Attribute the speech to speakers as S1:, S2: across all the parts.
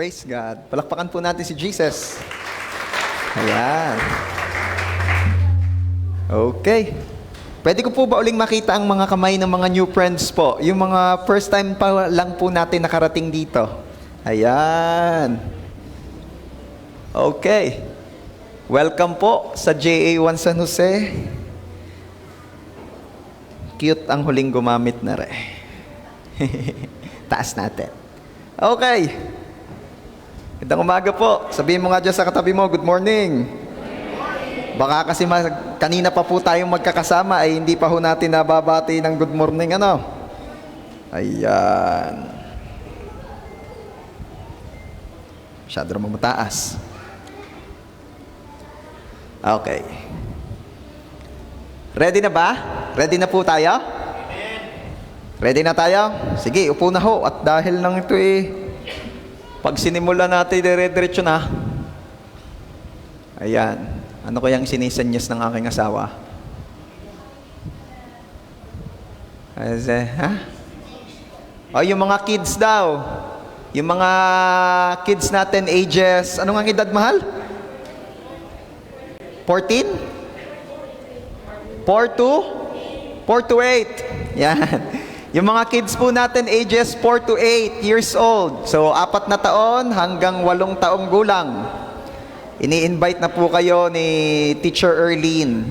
S1: Praise God. Palakpakan po natin si Jesus. Ayan. Okay. Pwede ko po ba uling makita ang mga kamay ng mga new friends po? Yung mga first time pa lang po natin nakarating dito. Ayan. Okay. Welcome po sa JA1 San Jose. Cute ang huling gumamit na rin. Taas natin. Okay. Magandang umaga po. Sabihin mo nga dyan sa katabi mo, good morning. Baka kasi kanina pa po tayong magkakasama ay hindi pa ho natin nababati ng good morning ano. Ayan. Masyado naman mataas. Okay. Ready na ba? Ready na po tayo? Ready na tayo? Sige, upo na ho. At dahil lang ito pag sinimula natin, dire-diretso na. Ayan. Ano kayang sinisanyas ng aking asawa? Ha? O, yung mga kids daw. Yung mga kids natin, ages, anong ang edad, mahal? 14? 4 to 8. Yan. Yung mga kids po natin, ages 4 to 8 years old. So, 4 na taon hanggang 8 taong gulang. Ini-invite na po kayo ni Teacher Erlene.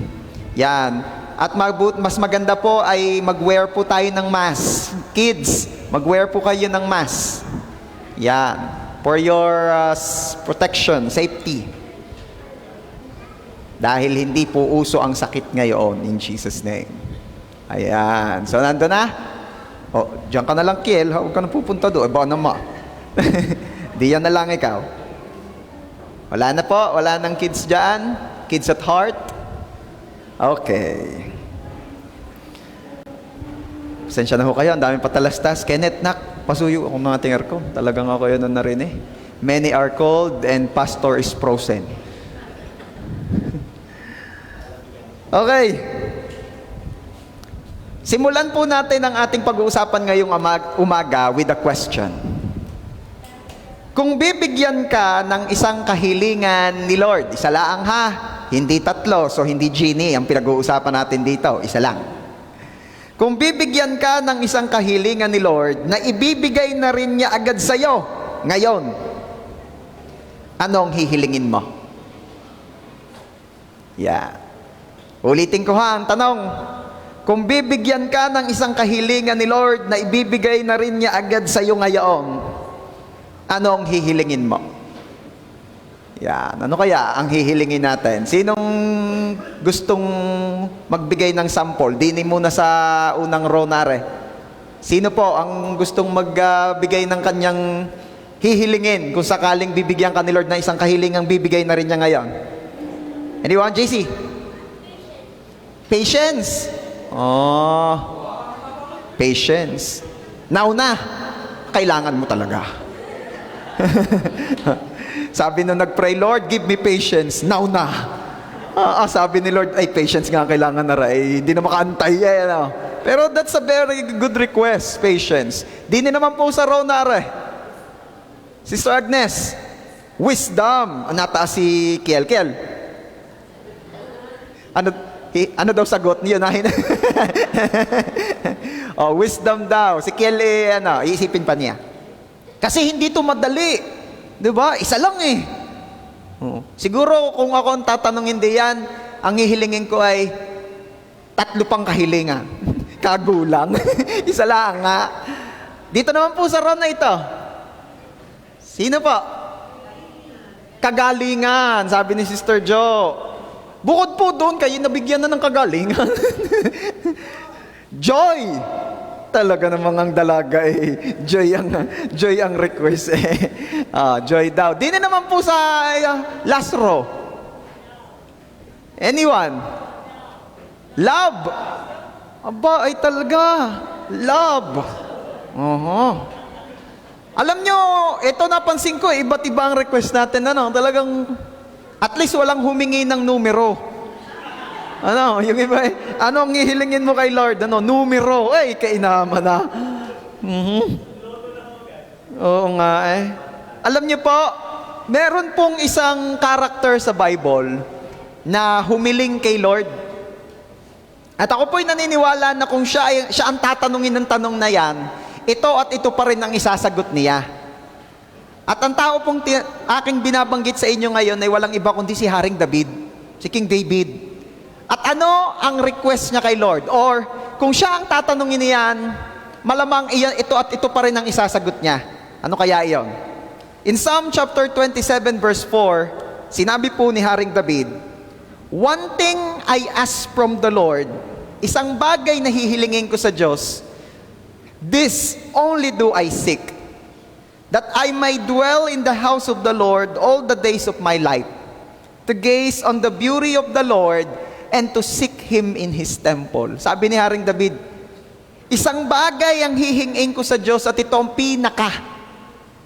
S1: Yan. At mas maganda po ay mag-wear po tayo ng mask. Kids, mag-wear po kayo ng mask. Yan. For your protection, safety. Dahil hindi po uso ang sakit ngayon, in Jesus' name. Ayan. So, nandun na? O, diyan ka na lang, Kiel. Huwag ka na pupunta doon. Baka naman. Di yan na lang ikaw. Wala na po. Wala nang kids dyan. Kids at heart. Okay. Pasensya na ho kayo. Ang daming patalastas. Kenneth, nak, pasuyo ako ng ating aircon. Talagang ako yun na rin eh. Many are cold and pastor is frozen. Okay. Simulan po natin ang ating pag-uusapan ngayong umaga with a question. Kung bibigyan ka ng isang kahilingan ni Lord, isa lang ha, hindi tatlo, so hindi genie ang pinag-uusapan natin dito, isa lang. Kung bibigyan ka ng isang kahilingan ni Lord na ibibigay na rin niya agad sa'yo ngayon, anong hihilingin mo? Yeah. Ulitin ko ha, ang tanong. Kung bibigyan ka ng isang kahilingan ni Lord na ibibigay na rin niya agad sa iyo ngayon, anong hihilingin mo? Yan. Ano kaya ang hihilingin natin? Sinong gustong magbigay ng sample? Dini muna sa unang row nare. Sino po ang gustong magbigay ng kanyang hihilingin kung sakaling bibigyan ka ni Lord na isang kahilingang bibigay na rin niya ngayon? Anyone, JC? Patience. Oh, patience. Now na, kailangan mo talaga. Sabi nung nag-pray, Lord, give me patience. Now na. Sabi ni Lord, ay, patience nga kailangan na rin. Hindi na makaantay yan. Pero that's a very good request, patience. Di naman po sa row na rin. Sister Agnes, wisdom. Nataas si Kiel. Kiel. Ano daw sagot niyo? Oh, wisdom daw. Si Kiel, iisipin pa niya. Kasi hindi ito madali. Di ba? Isa lang eh. Siguro kung ako ang tatanungin diyan, ang hihilingin ko ay 3 pang kahilingan. Kagulang. Isa lang nga. Dito naman po sa row na ito. Sino po? Kagalingan, sabi ni Sister Jo. Bukod po doon, kayo nabigyan na ng kagalingan. Joy! Talaga namang ang dalaga eh. Joy ang request eh. Joy daw. Di na naman po sa last row. Anyone? Love! Aba, ay talaga. Love. Alam nyo, ito napansin ko, iba't iba ang request natin. Talagang at least walang humingi ng numero. Yung iba anong hihilingin mo kay Lord? Numero. Ay, kainama na. Oo nga eh. Alam niyo po, meron pong isang character sa Bible na humiling kay Lord. At ako po'y naniniwala na kung siya ang tatanungin ng tanong na yan, ito at ito pa rin ang isasagot niya. At ang tao pong aking binabanggit sa inyo ngayon ay walang iba kundi si Haring David, si King David. At ano ang request niya kay Lord? Or kung siya ang tatanungin niyan, malamang ito at ito pa rin ang isasagot niya. Ano kaya iyon? In Psalm chapter 27 verse 4, sinabi po ni Haring David, "One thing I ask from the Lord," isang bagay na hihilingin ko sa Diyos, "this only do I seek, that I may dwell in the house of the Lord all the days of my life, to gaze on the beauty of the Lord and to seek Him in His temple." Sabi ni Haring David, isang bagay ang hihingin ko sa Diyos at ito ang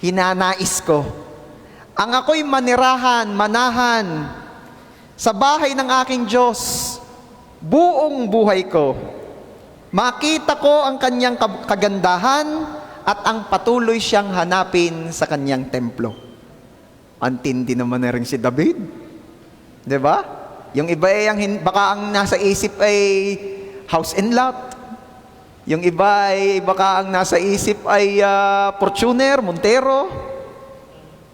S1: hinanais ko. Ang ako'y manahan sa bahay ng aking Diyos buong buhay ko. Makita ko ang kanyang kagandahan at ang patuloy siyang hanapin sa kanyang templo. Antindi naman na rin si David. Diba? Yung iba ay baka ang nasa isip ay house and lot. Yung iba ay baka ang nasa isip ay Fortuner, Montero.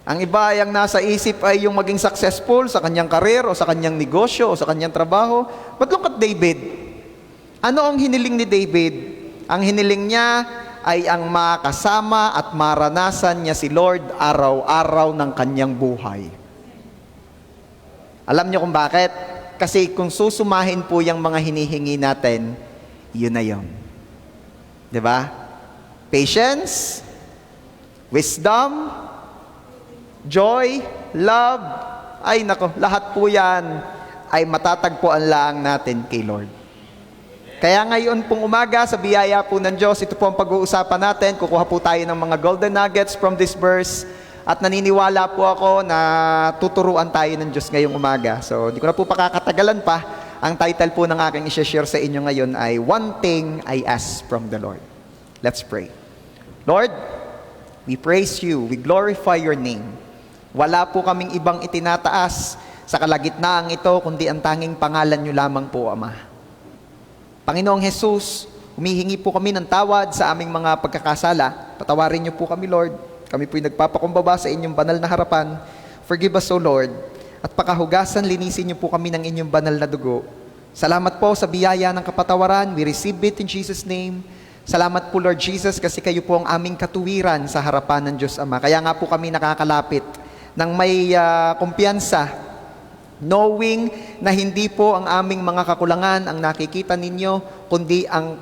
S1: Ang iba ay ang nasa isip ay yung maging successful sa kanyang karir o sa kanyang negosyo o sa kanyang trabaho. But look at David. Ano ang hiniling ni David? Ang hiniling niya ay ang makasama at maranasan niya si Lord araw-araw ng kanyang buhay. Alam niyo kung bakit? Kasi kung susumahin po yung mga hinihingi natin, yun na yun. Diba? Patience, wisdom, joy, love, ay nako, lahat po yan ay matatagpuan lang natin kay Lord. Kaya ngayon pong umaga, sa biyaya po ng Diyos, ito po ang pag-uusapan natin. Kukuha po tayo ng mga golden nuggets from this verse. At naniniwala po ako na tuturuan tayo ng Diyos ngayong umaga. So, di ko na po pakakatagalan pa. Ang title po ng aking i-share sa inyo ngayon ay One Thing I Ask from the Lord. Let's pray. Lord, we praise you, we glorify your name. Wala po kaming ibang itinataas sa kalagitnaan ito, kundi ang tanging pangalan niyo lamang po, Ama. Panginoong Jesus, humihingi po kami ng tawad sa aming mga pagkakasala. Patawarin niyo po kami, Lord. Kami po'y nagpapakumbaba sa inyong banal na harapan. Forgive us, O Lord. At pakahugasan, linisin niyo po kami ng inyong banal na dugo. Salamat po sa biyaya ng kapatawaran. We receive it in Jesus' name. Salamat po, Lord Jesus, kasi kayo po ang aming katuwiran sa harapan ng Diyos Ama. Kaya nga po kami nakakalapit ng may kumpiyansa, knowing na hindi po ang aming mga kakulangan ang nakikita ninyo, kundi ang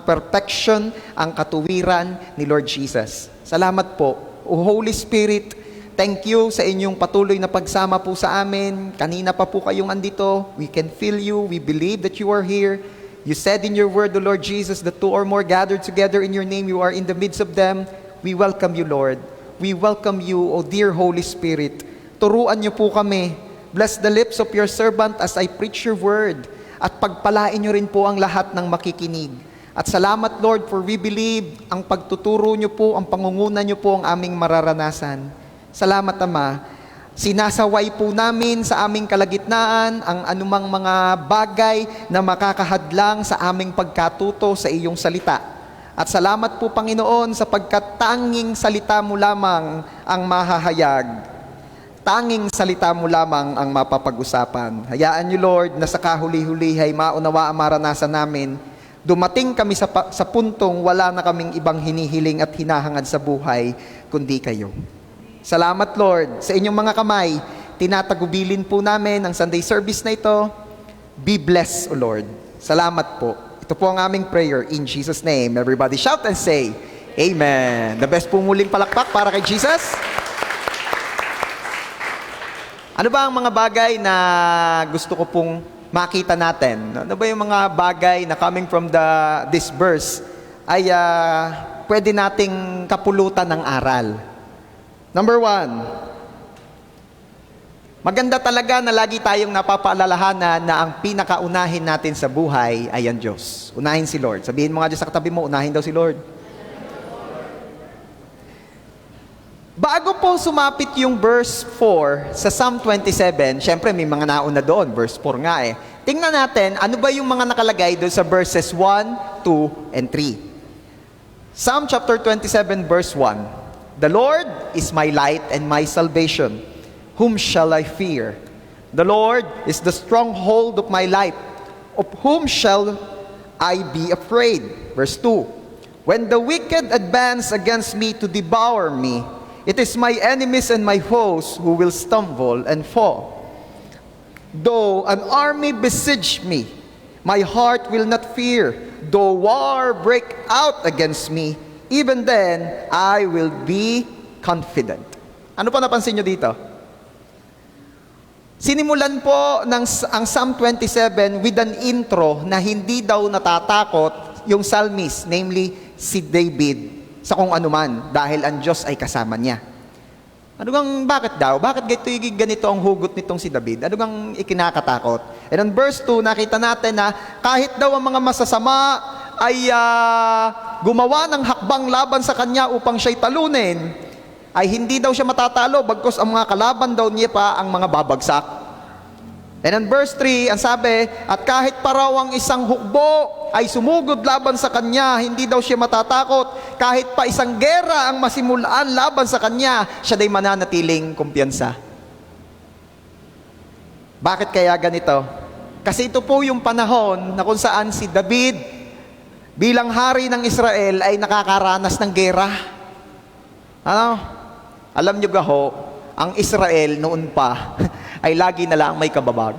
S1: perfection, ang katuwiran ni Lord Jesus. Salamat po. O Holy Spirit, thank you sa inyong patuloy na pagsama po sa amin. Kanina pa po kayong andito. We can feel you. We believe that you are here. You said in your word, O Lord Jesus, that two or more gathered together in your name, you are in the midst of them. We welcome you, Lord. We welcome you, O dear Holy Spirit. Turuan niyo po kami. Bless the lips of your servant as I preach your word. At pagpalain niyo rin po ang lahat ng makikinig. At salamat, Lord, for we believe ang pagtuturo niyo po, ang pangungunan niyo po ang aming mararanasan. Salamat, Ama. Sinasaway po namin sa aming kalagitnaan ang anumang mga bagay na makakahadlang sa aming pagkatuto sa iyong salita. At salamat po, Panginoon, sapagkat tanging salita mo lamang ang mahahayag. Tanging salita mo lamang ang mapapag-usapan. Hayaan niyo, Lord, na sa kahuli-huli ay maunawa ang maranasan namin. Dumating kami sa puntong wala na kaming ibang hinihiling at hinahangad sa buhay, kundi kayo. Salamat, Lord, sa inyong mga kamay. Tinatagubilin po namin ang Sunday service na ito. Be blessed, O Lord. Salamat po. Ito po ang aming prayer in Jesus' name. Everybody shout and say, Amen. The best po muling palakpak para kay Jesus. Ano ba ang mga bagay na gusto ko pong makita natin? Ano ba yung mga bagay na coming from this verse ay pwede nating kapulutan ng aral? Number 1, maganda talaga na lagi tayong napapaalalahanan na ang pinakaunahin natin sa buhay ay ang Diyos. Unahin si Lord. Sabihin mo nga dyan sa katabi mo, unahin daw si Lord. Bago po sumapit yung verse 4 sa Psalm 27, syempre may mga nauna doon, verse 4 nga eh. Tingnan natin, ano ba yung mga nakalagay doon sa verses 1, 2, and 3. Psalm chapter 27 verse 1. The Lord is my light and my salvation. Whom shall I fear? The Lord is the stronghold of my life. Of whom shall I be afraid? Verse 2. When the wicked advance against me to devour me, it is my enemies and my foes who will stumble and fall. Though an army besiege me, my heart will not fear. Though war break out against me, even then I will be confident. Ano pa napansin nyo dito? Sinimulan po ang Psalm 27 with an intro na hindi daw natatakot yung psalmist, namely si David, sa kung anuman, dahil ang Diyos ay kasama niya. Ano gang, bakit daw? Bakit ganito ang hugot nitong si David? Ano gang ikinakatakot? And on verse 2, nakita natin na kahit daw ang mga masasama ay gumawa ng hakbang laban sa kanya upang siya'y talunin, ay hindi daw siya matatalo, bagkus ang mga kalaban daw niya pa ang mga babagsak. And on verse 3, ang sabi, at kahit pa raw ang isang hukbo ay sumugod laban sa kanya, hindi daw siya matatakot. Kahit pa isang gera ang masimulaan laban sa kanya, siya day mananatiling kumpiyansa. Bakit kaya ganito? Kasi ito po yung panahon na kung saan si David bilang hari ng Israel ay nakakaranas ng gera. Ano? Alam nyo gaho, ang Israel noon pa ay lagi na lang may kababag.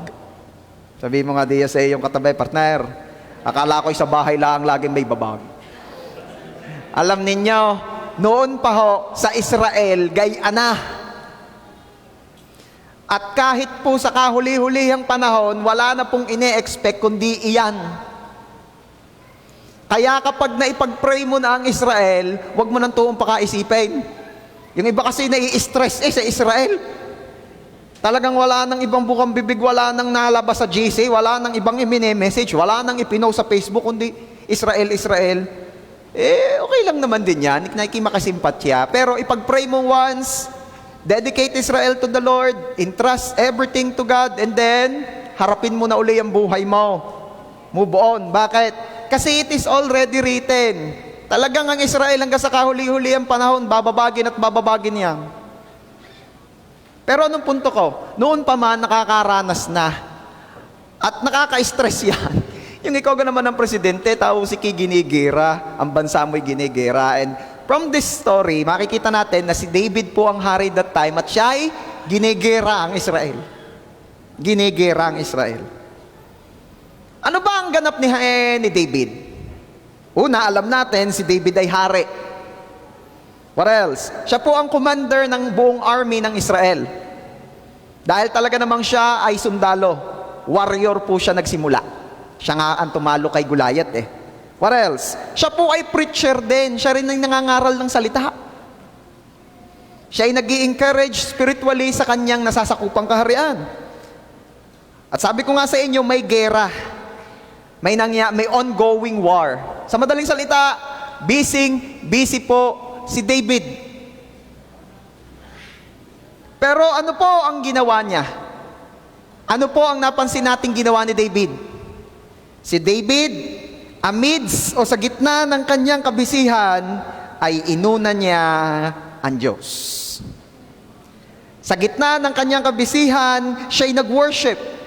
S1: Sabi mo nga diya sa iyong katabi, partner, akala ko sa bahay lang laging may babag. Alam ninyo, noon pa ho sa Israel, gayana. At kahit po sa kahuli-hulihang panahon, wala na pong ine-expect kundi iyan. Kaya kapag naipag-pray mo na ang Israel, huwag mo nang tuong pakaisipin. Yung iba kasi nai-stress sa Israel. Talagang wala nang ibang bukang bibig, wala nang nalabas sa GC, wala nang ibang message, wala nang ipinost sa Facebook, kundi Israel, Israel. Okay lang naman din yan, nakikimakasympatya. Pero ipag-pray mo once, dedicate Israel to the Lord, entrust everything to God, and then, harapin mo na uli ang buhay mo. Move on. Bakit? Kasi it is already written. Talagang ang Israel hanggang sa kahuli-huli ang panahon, bababagin at bababagin yan. Pero anong punto ko? Noon pa man, nakakaranas na. At nakaka-stress yan. Yung ikaw naman ng presidente, tao si ginigera, ang bansa mo'y ginigera. And from this story, makikita natin na si David po ang hari that time at siya ay ginigera ang Israel. Ginigera ang Israel. Ano ba ang ganap ni David? Una, alam natin, si David ay hari. What else? Siya po ang commander ng buong army ng Israel. Dahil talaga namang siya ay sundalo. Warrior po siya nagsimula. Siya nga ang tumalo kay Goliath eh. What else? Siya po ay preacher din. Siya rin ang nangangaral ng salita. Siya ay nag-i-encourage spiritually sa kanyang nasasakupang kaharian. At sabi ko nga sa inyo, may gera. May ongoing war. Sa madaling salita, busy po si David. Pero ano po ang ginawa niya? Ano po ang napansin nating ginawa ni David? Si David, amidst o sa gitna ng kanyang kabisihan, ay inuna niya ang Diyos. Sa gitna ng kanyang kabisihan, siya'y nag-worship.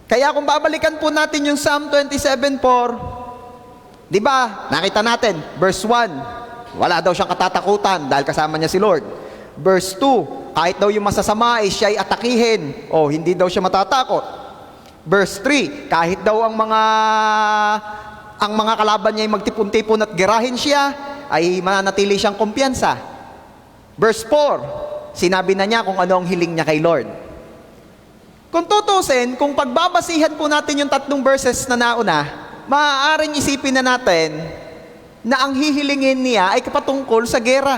S1: Kaya kung babalikan po natin yung Psalm 27:4, di ba, nakita natin, verse 1, wala daw siyang katatakutan dahil kasama niya si Lord. Verse 2, kahit daw yung masasama ay siya'y atakihin, hindi daw siya matatakot. Verse 3, kahit daw ang mga kalaban niya ay magtipon-tipon at gerahin siya, ay mananatili siyang kumpiyansa. Verse 4, sinabi na niya kung ano ang hiling niya kay Lord. Kung tutusin, kung pagbabasihan po natin yung 3 verses na nauna, maaaring isipin na natin na ang hihilingin niya ay kapatungkol sa gera.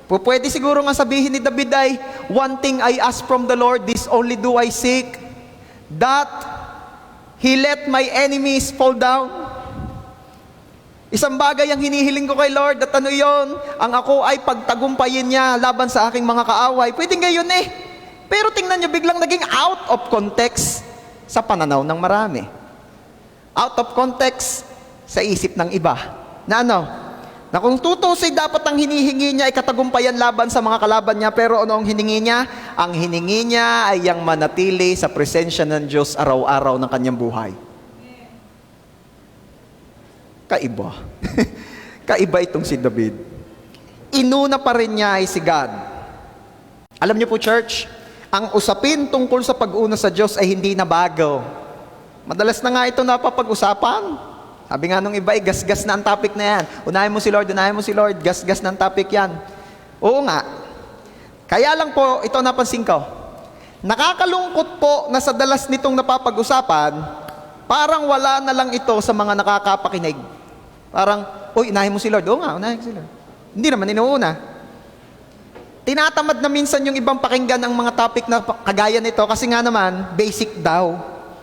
S1: Pwede siguro nga sabihin ni David ay, one thing I ask from the Lord, this only do I seek, that He let my enemies fall down. Isang bagay ang hinihiling ko kay Lord at ano yon? Ang ako ay pagtagumpayin niya laban sa aking mga kaaway. Pwede ngayon eh. Pero tingnan niyo, biglang naging out of context sa pananaw ng marami. Out of context sa isip ng iba. Na ano? Na kung tutusin, dapat ang hinihingi niya ay katagumpayan laban sa mga kalaban niya. Pero ano ang hiningi niya? Ang hiningi niya ay ang manatili sa presensya ng Diyos araw-araw ng kanyang buhay. Kaiba. Kaiba itong si David. Inuna pa rin niya ay si God. Alam niyo po, church, ang usapin tungkol sa pag-una sa Diyos ay hindi na bago. Madalas na nga ito napapag-usapan. Sabi nga nung iba, gasgas na ang topic na yan. Unahin mo si Lord, gasgas na ang topic yan. Oo nga. Kaya lang po, ito napansin ko. Nakakalungkot po na sa dalas nitong napapag-usapan, parang wala na lang ito sa mga nakakapakinig. Parang, uy, unahin mo si Lord. Oo nga, unahin mo si Lord. Hindi naman inuuna. Tinatamad na minsan yung ibang pakinggan ang mga topic na kagaya nito kasi nga naman, basic daw.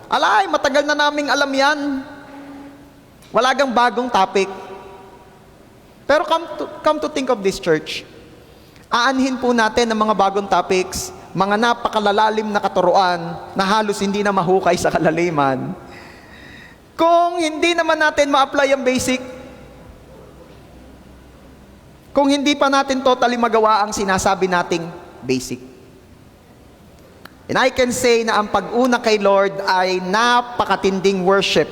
S1: Alay, matagal na naming alam yan. Wala gang bagong topic. Pero come to think of this, church. Aanhin po natin ang mga bagong topics, mga napakalalalim na katuruan na halos hindi na mahukay sa kalaliman. Kung hindi naman natin ma-apply ang basic, kung hindi pa natin totally magawa ang sinasabi nating basic. And I can say na ang pag-una kay Lord ay napakatinding worship.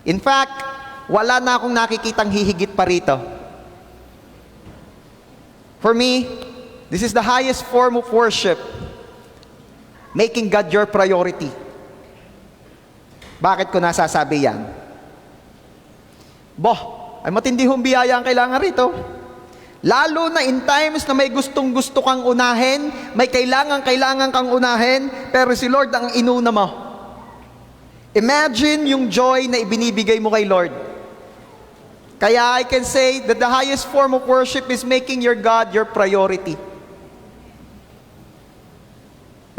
S1: In fact, wala na akong nakikitang hihigit pa rito. For me, this is the highest form of worship. Making God your priority. Bakit ko nasasabi yan? Ay matindi hong biyaya ang kailangan rito. Lalo na in times na may gustong-gusto kang unahin, may kailangan kang unahin, pero si Lord ang inuna mo. Imagine yung joy na ibinibigay mo kay Lord. Kaya I can say that the highest form of worship is making your God your priority.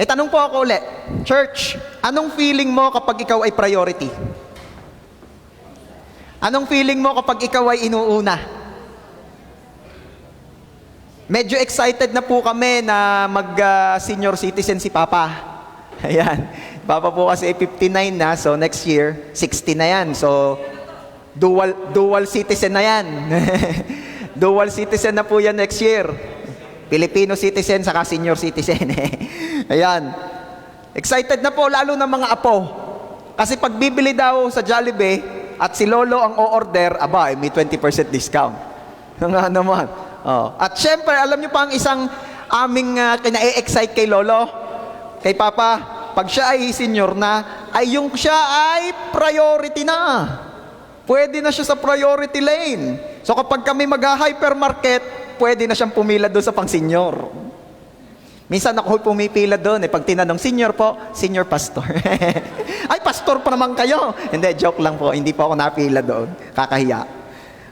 S1: May tanong po ako ulit. Church, anong feeling mo kapag ikaw ay priority? Anong feeling mo kapag ikaw ay inuuna? Medyo excited na po kami na mag-senior citizen si Papa. Ayan. Papa po kasi 59 na, so next year, 60 na yan. So, dual citizen na yan. Dual citizen na po yan next year. Filipino citizen, saka senior citizen. Ayan. Excited na po, lalo na mga apo. Kasi pag bibili daw sa Jollibee, at si Lolo ang o-order, may 20% discount. Nga naman. At syempre, alam niyo pa ang isang aming kina-excite kay Lolo, kay Papa, pag siya ay senior na, ay yung siya ay priority na. Pwede na siya sa priority lane. So kapag kami mag-hypermarket, pwede na siyang pumila doon sa pang-senior. Minsan ako pumipila doon, pag tinanong, senior po, senior pastor. Ay, pastor pa naman kayo. Hindi, joke lang po, hindi po ako napila doon. Kakahiya.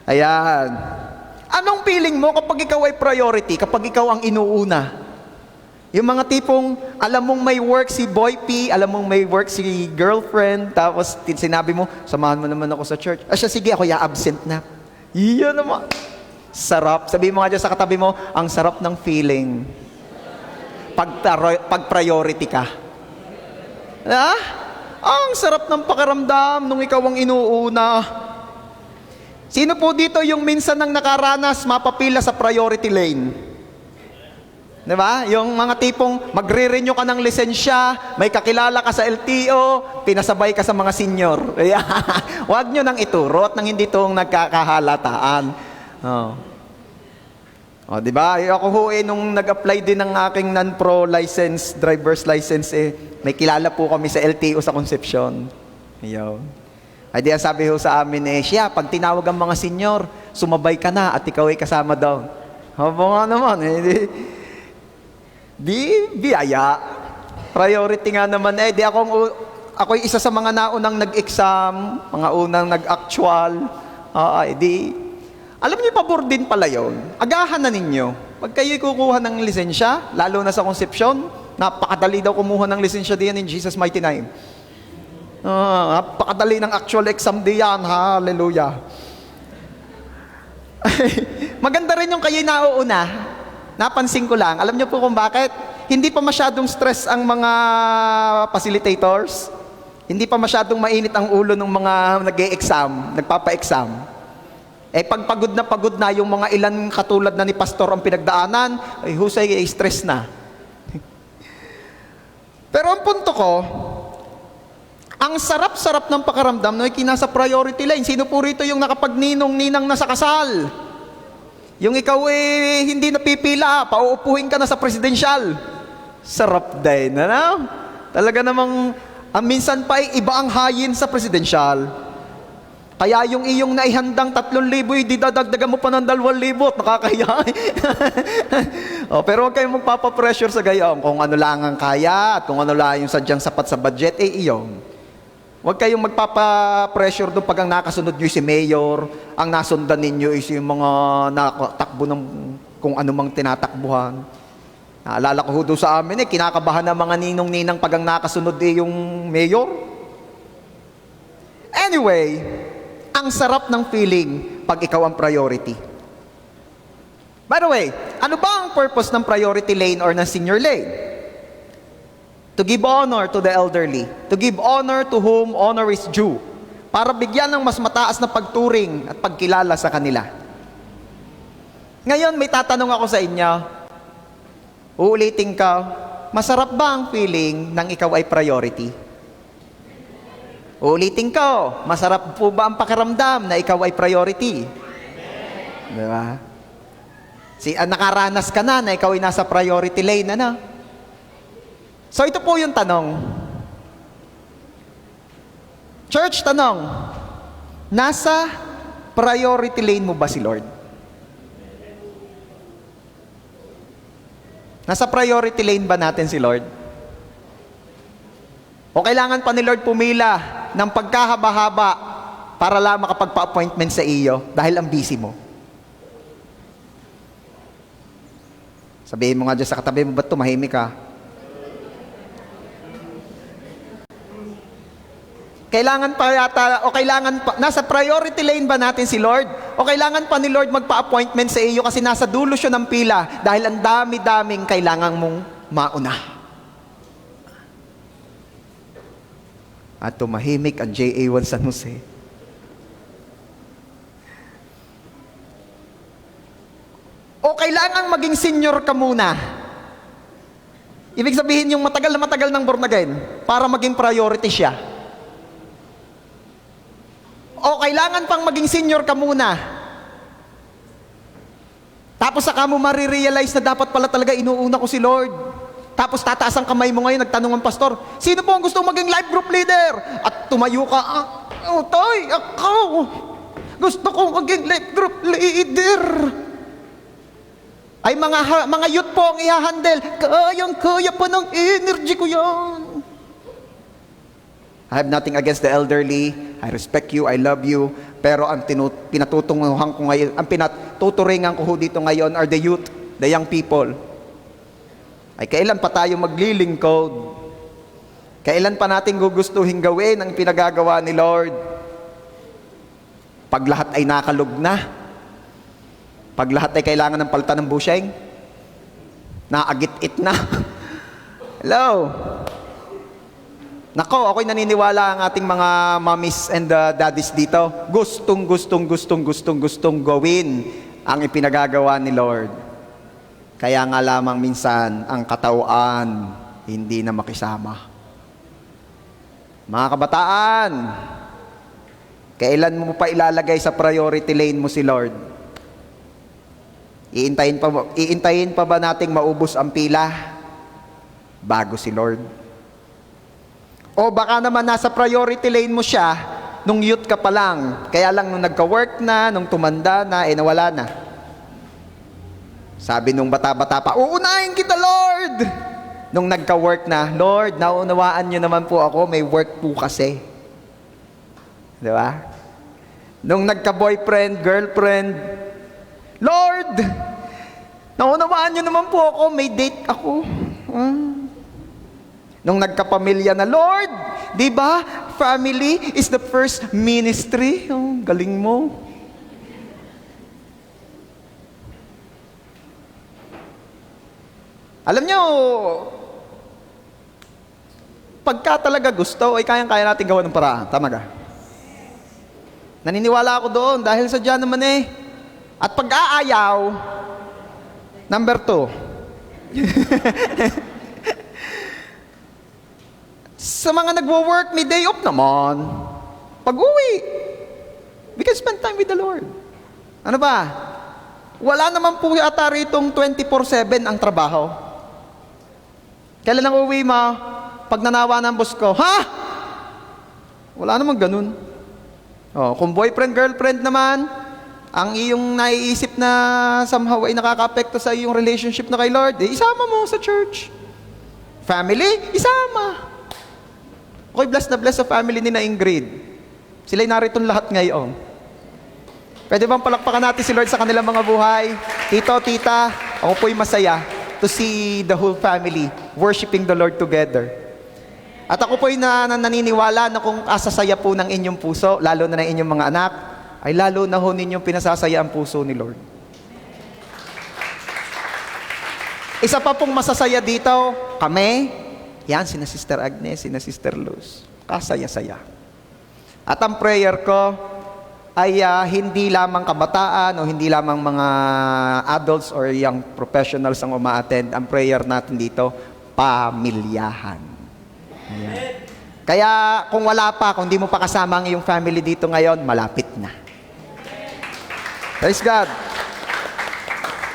S1: Ayan. Anong feeling mo kapag ikaw ay priority, kapag ikaw ang inuuna? Yung mga tipong, alam mong may work si Boy P, alam mong may work si girlfriend, tapos sinabi mo, samahan mo naman ako sa church. Siya, sige, ako absent na. Iyan naman. Sarap. Sabihin mo nga dyan sa katabi mo, ang sarap ng feeling. Pag priority ka. Ang sarap ng pakiramdam nung ikaw ang inuuna. Sino po dito yung minsan nang nakaranas mapapila sa priority lane? Diba? Yung mga tipong magre-renew ka ng lisensya, may kakilala ka sa LTO, pinasabay ka sa mga senior. Huwag nyo nang iturot nang hindi itong nagkakahalataan. Diba? Ako nung nag-apply din ng aking non-pro license, driver's license, may kilala po kami sa LTO sa Concepcion. Ayaw. Ay di sabi ho sa amin, siya, pag tinawag ang mga senior, sumabay ka na at ikaw ay kasama daw. Haba nga naman, di biyaya. Priority nga naman, di ako isa sa mga naunang nag-exam, mga unang nag-actual, alam niyo, pabor din pala yun. Agahan na ninyo. Pag kayo'y kukuha ng lisensya, lalo na sa Concepcion, napakadali daw kumuha ng lisensya diyan in Jesus' mighty name. Napakadali ng actual exam diyan. Hallelujah. Maganda rin yung kayo'y nauuna. Napansin ko lang. Alam niyo po kung bakit? Hindi pa masyadong stress ang mga facilitators. Hindi pa masyadong mainit ang ulo ng mga nag-e-exam, nagpapa-exam. Pag pagod na yung mga ilan katulad na ni Pastor ang pinagdaanan, ay husay, stress na. Pero ang punto ko, ang sarap-sarap ng pakaramdam na kinasa priority line. Sino po rito yung nakapagninong-ninang na sa kasal? Yung ikaw hindi napipila, pauupuhin ka na sa presidensyal. Sarap din, ano? Talaga namang, minsan pa iba ang hayin sa presidensyal. Kaya yung iyong naihandang 3,000, di dadagdagan mo pa ng 2,000, nakakahiya. Pero huwag kayong magpapapressure sa gayon. Kung ano lang ang kaya at kung ano lang yung sadyang sapat sa budget, iyon. Huwag kayong magpapa-pressure doon pag ang nakasunod nyo si Mayor, ang nasundan ninyo is yung mga nakatakbo ng kung ano mang tinatakbuhan. Naalala ko doon sa amin kinakabahan ng mga ninong-ninang pag ang nakasunod yung Mayor. Anyway, ang sarap ng feeling pag ikaw ang priority. By the way, ano ba ang purpose ng priority lane or ng senior lane? To give honor to the elderly. To give honor to whom honor is due. Para bigyan ng mas mataas na pagturing at pagkilala sa kanila. Ngayon, may tatanong ako sa inyo. Uulitin ka, masarap ba ang feeling ng ikaw ay priority? Uulitin ko, masarap po ba ang pakiramdam na ikaw ay priority? Diba? Nakaranas ka na ikaw ay nasa priority lane, ano? So ito po yung tanong. Church, tanong. Nasa priority lane mo ba si Lord? Nasa priority lane ba natin si Lord? O kailangan pa ni Lord pumila ng pagkahaba-haba para lang makapagpa-appointment sa iyo dahil ang busy mo? Sabihin mo nga dyan sa katabi mo, ba't tumahimik ka? Kailangan pa yata, o kailangan pa, nasa priority lane ba natin si Lord? O kailangan pa ni Lord magpa-appointment sa iyo kasi nasa dulo siya ng pila dahil ang dami-daming kailangan mong mauna. At tumahimik ang JA1 San Jose. O kailangan maging senior ka muna. Ibig sabihin yung matagal ng born again para maging priority siya. O kailangan pang maging senior ka muna. Tapos saka mo marirealize na dapat pala talaga inuuna ko si Lord. Tapos tataas ang kamay mo ngayon, nagtanong ang pastor, sino po ang gusto maging life group leader? At tumayo ka, Toy, ako. Gusto ko maging life group leader. Ay mga youth po ang i-handle. Kaya pa ng energy ko yan. I have nothing against the elderly. I respect you, I love you. Pero ang pinatutunguhan ko ngayon, ang pinatuturingan ko dito ngayon are the youth, the young people. Ay kailan pa tayo maglilingkod? Kailan pa natin gugustuhin gawin ang pinagagawa ni Lord? Pag lahat ay nakalug na. Pag lahat ay kailangan ng palitan ng bushing. Naagit-it na. Hello? Nako, ako'y naniniwala ang ating mga mommies and daddies dito. Gustong gawin ang ipinagagawa ni Lord. Kaya nga lamang minsan ang katawan hindi na makisama. Mga kabataan, kailan mo pa ilalagay sa priority lane mo si Lord? Iintayin pa ba nating maubos ang pila bago si Lord? O baka naman nasa priority lane mo siya nung youth ka pa lang. Kaya lang nung nagka-work na, nung tumanda na, nawala na. Sabi nung bata-bata pa, uunahin kita Lord! Nung nagka-work na, Lord, naunawaan niyo naman po ako, may work po kasi. Di ba? Nung nagka-boyfriend, girlfriend, Lord, naunawaan niyo naman po ako, may date ako. Nung nagkapamilya na, Lord, di ba, family is the first ministry. Oh, galing mo. Alam nyo, pagka talaga gusto, ay kayang-kaya natin gawa ng paraan. Tama ka? Naniniwala ako doon dahil sadya naman eh. At pag-aayaw, number 2. Sa mga nagwo-work, may day off naman. Pag-uwi, we can spend time with the Lord. Ano ba? Wala naman po yata ritong 24/7 ang trabaho. Kailan ang uwi mo? Pag nanawa ng boss ko, ha? Wala naman ganun. Oh, kung boyfriend, girlfriend naman, ang iyong naiisip na somehow ay nakaka-apekto sa iyong relationship na kay Lord, eh, isama mo sa church. Family, isama. Okay, bless na bless sa family ni na Ingrid. Sila'y narito lahat ngayon. Pwede bang palakpakan natin si Lord sa kanilang mga buhay? Tito, tita, ako po'y masaya to see the whole family worshiping the Lord together. At ako po'y naniniwala na kung asasaya po ng inyong puso, lalo na ng inyong mga anak, ay lalo na ho ninyong pinasasaya ang puso ni Lord. Isa pa pong masasaya dito, kami, yan, sina Sister Agnes, sina Sister Luz, kasaya-saya. At ang prayer ko ay hindi lamang kabataan o hindi lamang mga adults or young professionals ang uma-attend. Ang prayer natin dito, pamilyahan. Ayan. Kaya kung wala pa, kung di mo pa kasama ang iyong family dito ngayon, malapit na. Praise God.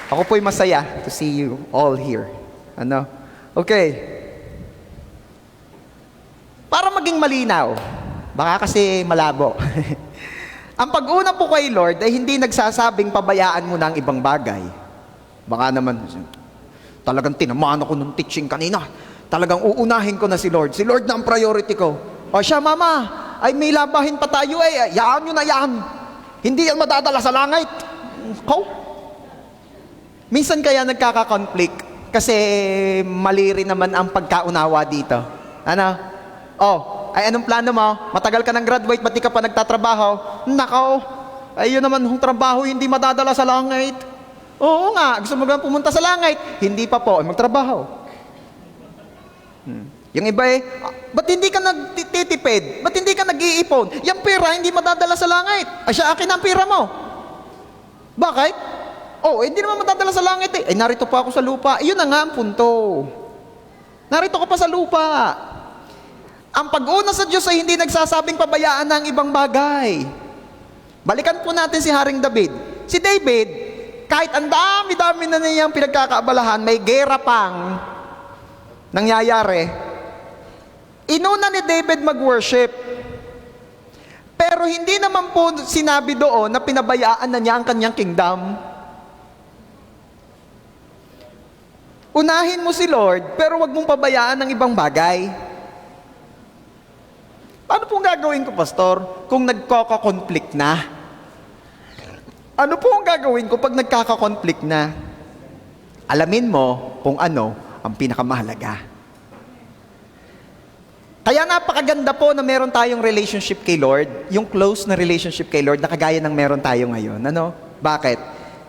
S1: Ako po'y masaya to see you all here. Ano? Okay. Para maging malinaw, baka kasi malabo. Ang pag-una po kay Lord ay hindi nagsasabing pabayaan mo na ang ibang bagay. Baka naman, talagang tinamaan ako ng teaching kanina. Talagang uunahin ko na si Lord. Si Lord na ang priority ko. O siya, mama, ay may labahin pa tayo eh. Yaan nyo na yan. Hindi yan madadala sa langit. Ko? Minsan kaya nagkaka-conflict kasi mali rin naman ang pagkaunawa dito. Ano? Oh, ay anong plano mo? Matagal ka ng graduate, ba't di ka pa nagtatrabaho? Nakaw, ay yun naman yung trabaho hindi madadala sa langit. Oo nga, gusto mo pumunta sa langit? Hindi pa po, ay magtrabaho. Yung iba eh, ba't hindi ka nagtitipid? Ba't hindi ka nag-iipon? Yung pera hindi madadala sa langit. Ay siya, akin ang pera mo. Bakit? Oh, hindi naman madadala sa langit eh. Ay narito pa ako sa lupa. Iyon na nga ang punto. Narito ka pa sa lupa. Ang pag-una sa Diyos ay hindi nagsasabing pabayaan ng ibang bagay. Balikan po natin si Haring David. Si David, kahit ang dami-dami na niyang pinagkakaabalahan, may gera pang nangyayari, inuna ni David mag-worship. Pero hindi naman po sinabi doon na pinabayaan na niya ang kanyang kingdom. Unahin mo si Lord, pero wag mong pabayaan ng ibang bagay. Ano pong gagawin ko, Pastor, kung nagkaka-conflict na? Ano po ang gagawin ko pag nagkaka-conflict na? Alamin mo kung ano ang pinakamahalaga. Kaya napakaganda po na meron tayong relationship kay Lord, yung close na relationship kay Lord na kagaya ng meron tayo ngayon. Ano? Bakit?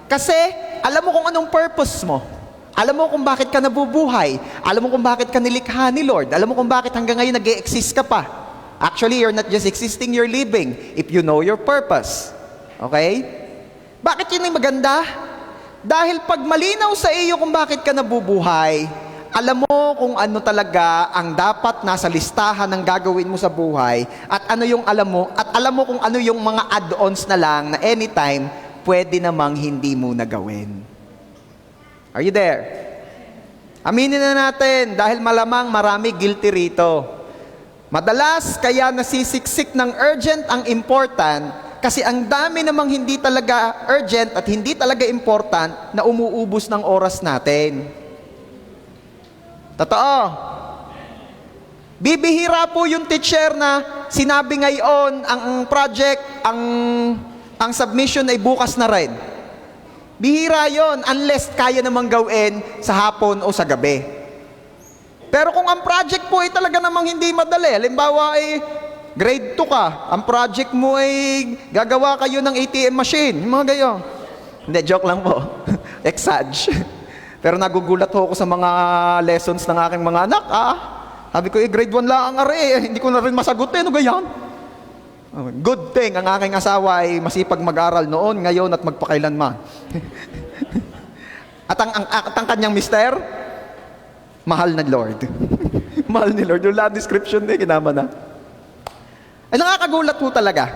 S1: Kasi alam mo kung anong purpose mo. Alam mo kung bakit ka nabubuhay. Alam mo kung bakit ka nilikha ni Lord. Alam mo kung bakit hanggang ngayon nag-e-exist ka pa. Actually, you're not just existing, you're living if you know your purpose. Okay? Bakit yun yung maganda? Dahil pag malinaw sa iyo kung bakit ka nabubuhay, alam mo kung ano talaga ang dapat nasa listahan ng gagawin mo sa buhay at ano yung alam mo, at alam mo kung ano yung mga add-ons na lang na anytime pwede namang hindi mo nagawin. Are you there? Aminin na natin dahil malamang marami guilty rito. Madalas kaya nasisiksik ng urgent ang important kasi ang dami namang hindi talaga urgent at hindi talaga important na umuubos ng oras natin. Totoo. Bibihira po yung teacher na sinabi ngayon ang project, ang submission ay bukas na rin. Bihira yon unless kaya namang gawin sa hapon o sa gabi. Pero kung ang project po ay talaga namang hindi madali, halimbawa ay grade 2 ka, ang project mo ay gagawa kayo ng ATM machine, mga gayon. Hindi, joke lang po. Exage. Pero nagugulat ho ako sa mga lessons ng aking mga anak. Sabi ko, grade 1 lang ang ari. Hindi ko na rin masagot ano ganyan? Good thing, ang aking asawa ay masipag mag-aral noon, ngayon at magpakailanman. At ang kanyang mister, mahal na Lord. Mahal ni Lord. Yung love description din, kinama na. Ay nakakagulat po talaga.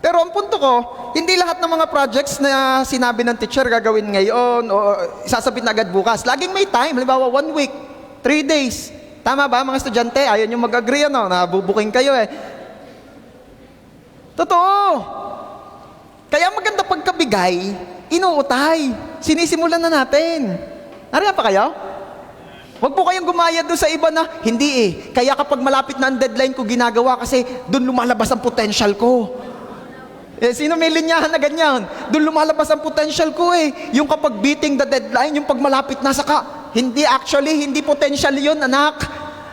S1: Pero ang punto ko, hindi lahat ng mga projects na sinabi ng teacher gagawin ngayon o isasabit na agad bukas. Laging may time. Halimbawa, 1 week, 3 days. Tama ba mga estudyante? Ayaw nyo mag-agree, nabubuking kayo Totoo. Kaya maganda pagkabigay, inuutay. Sinisimulan na natin. Nariyan pa kayo? Huwag po kayong gumaya doon sa iba na, hindi Kaya kapag malapit na ang deadline ko ginagawa kasi doon lumalabas ang potential ko. Sino may linyahan na ganyan? Doon lumalabas ang potential ko Yung kapag beating the deadline, yung pag malapit na hindi potential yun, anak.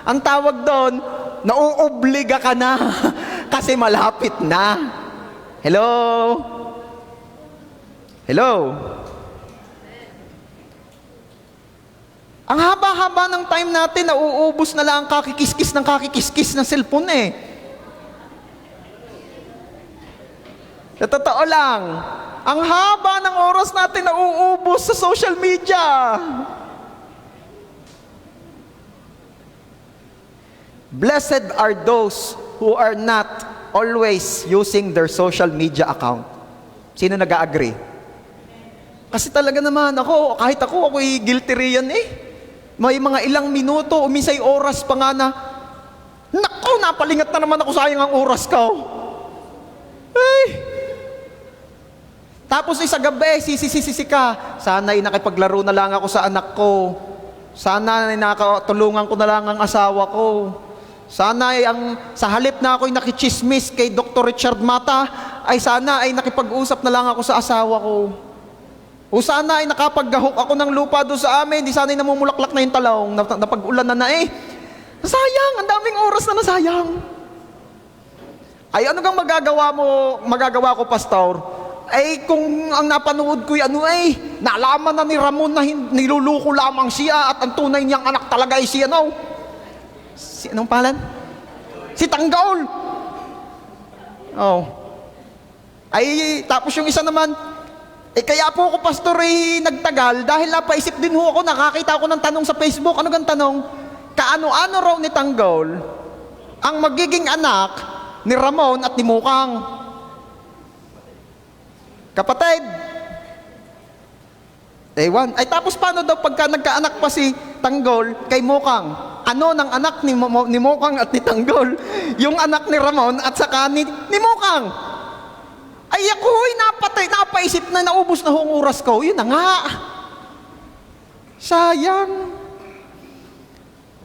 S1: Ang tawag doon, nauobliga ka na kasi malapit na. Hello? Hello? Ang haba-haba ng time natin, nauubos na lang kakikis-kis ng cellphone Sa totoo lang, ang haba ng oras natin nauubos sa social media. Blessed are those who are not always using their social media account. Sino nag-agree? Kasi talaga naman kahit ako'y guilty riyan May mga ilang minuto o minsay oras pa nga na, napalingat na naman ako, sayang ang oras ko. Tapos sa gabi, sisi ka. Sana'y nakipaglaro na lang ako sa anak ko. Sana'y nakatulungan ko na lang ang asawa ko. Sana'y sa halip na ako'y nakichismis kay Dr. Richard Mata, ay sana ay nakipag-usap na lang ako sa asawa ko. O sana ay nakapaggahok ako ng lupa doon sa amin, di sana ay namumulaklak na yung talong, napag-ulan na Sayang, ang daming oras na nasayang. Ay ano kang magagawa ko, pastor? Ay kung ang napanood ko'y nalaman na ni Ramon na niluluko lamang siya at ang tunay niyang anak talaga ay siya anong pangalan? Si Tanggol. Tapos yung isa naman, kaya po ako pastor nagtagal dahil napaisip din ako, nakakita ako ng tanong sa Facebook. Ano gang tanong? Kaano-ano raw ni Tanggol ang magiging anak ni Ramon at ni Mukang? Kapatid. Tapos paano daw pagka nagkaanak pa si Tanggol kay Mukang? Ano ng anak ni Mukang at ni Tanggol? Yung anak ni Ramon at saka ni Mukang. Ako'y napaisip na, naubos na hong oras ko. Yun na nga. Sayang.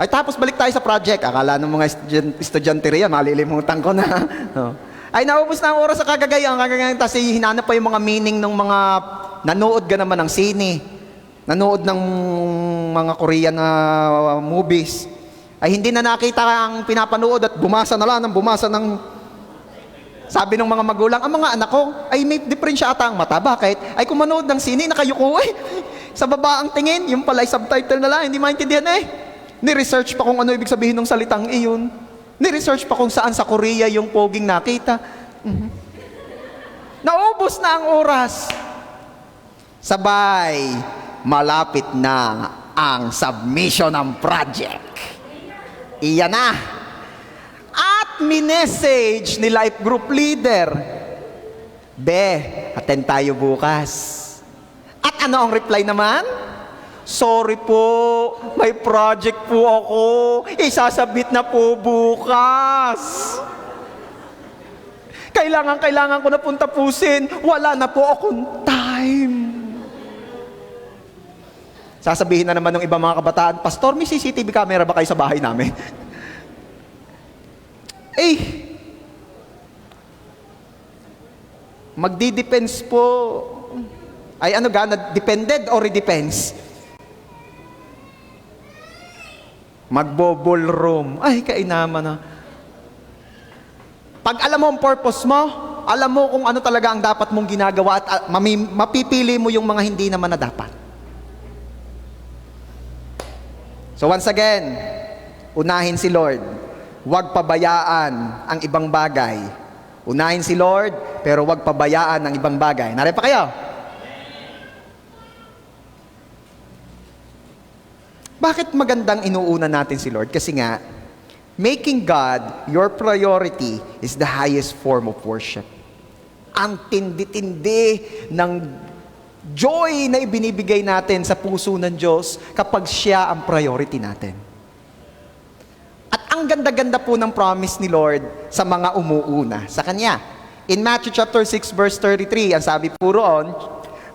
S1: Tapos balik tayo sa project. Akala ng mga estudyante riyan, malilimutan ko na. Naubos na ang oras sa kagagayan. Tapos hinanap pa yung mga meaning ng mga nanood ka naman ng sine. Nanood ng mga Korean movies. Hindi na nakita ang pinapanood at bumasa na lang ng sabi ng mga magulang, ang mga anak ko, may diferensya ata ang mata. Bakit? Kung manood ng sine, nakayuko sa baba ang tingin, yung pala ay subtitle na lang, hindi maintindihan Ni-research pa kung ano ibig sabihin ng salitang iyon. Ni-research pa kung saan sa Korea yung poging nakita. Naubos na ang oras. Sabay, malapit na ang submission ng project. Iyan na. At minessage ni life group leader, attend tayo bukas. At ano ang reply naman? Sorry po, may project po ako. Isasabit na po bukas. Kailangan ko na pong tapusin. Wala na po akong time. Sasabihin na naman ng ibang mga kabataan, Pastor, may CCTV camera ba kayo sa bahay namin? Magdi-depends po. Depended or depends? Magbo-ballroom. Kainaman na. Pag alam mo ang purpose mo, alam mo kung ano talaga ang dapat mong ginagawa at mapipili mo yung mga hindi naman na dapat. So once again, unahin si Lord. Huwag pabayaan ang ibang bagay. Unahin si Lord, pero huwag pabayaan ang ibang bagay. Nariyan pa kayo? Bakit magandang inuuna natin si Lord? Kasi nga, making God your priority is the highest form of worship. Ang tindi-tindi ng joy na ibinibigay natin sa puso ng Diyos kapag siya ang priority natin. At ang ganda-ganda po ng promise ni Lord sa mga umuuna sa Kanya. In Matthew chapter 6 verse 33, ang sabi po roon,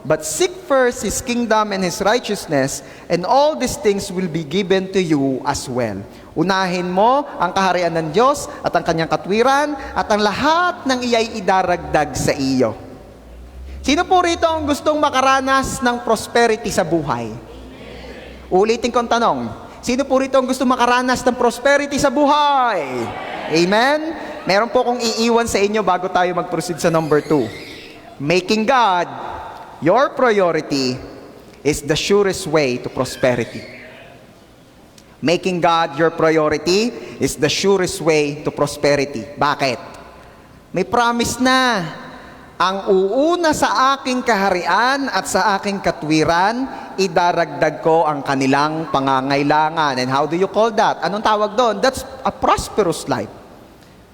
S1: "But seek first His kingdom and His righteousness, and all these things will be given to you as well." Unahin mo ang kaharian ng Diyos at ang Kanyang katwiran, at ang lahat ng iya'y idaragdag sa iyo. Sino po rito ang gustong makaranas ng prosperity sa buhay? Ulitin ko ang tanong. Sino po rito ang gusto makaranas ng prosperity sa buhay? Amen? Meron po kong iiwan sa inyo bago tayo mag-proceed sa number 2. Making God your priority is the surest way to prosperity. Making God your priority is the surest way to prosperity. Bakit? May promise na. Ang uuna sa aking kaharian at sa aking katwiran, idaragdag ko ang kanilang pangangailangan. And how do you call that? Anong tawag doon? That's a prosperous life.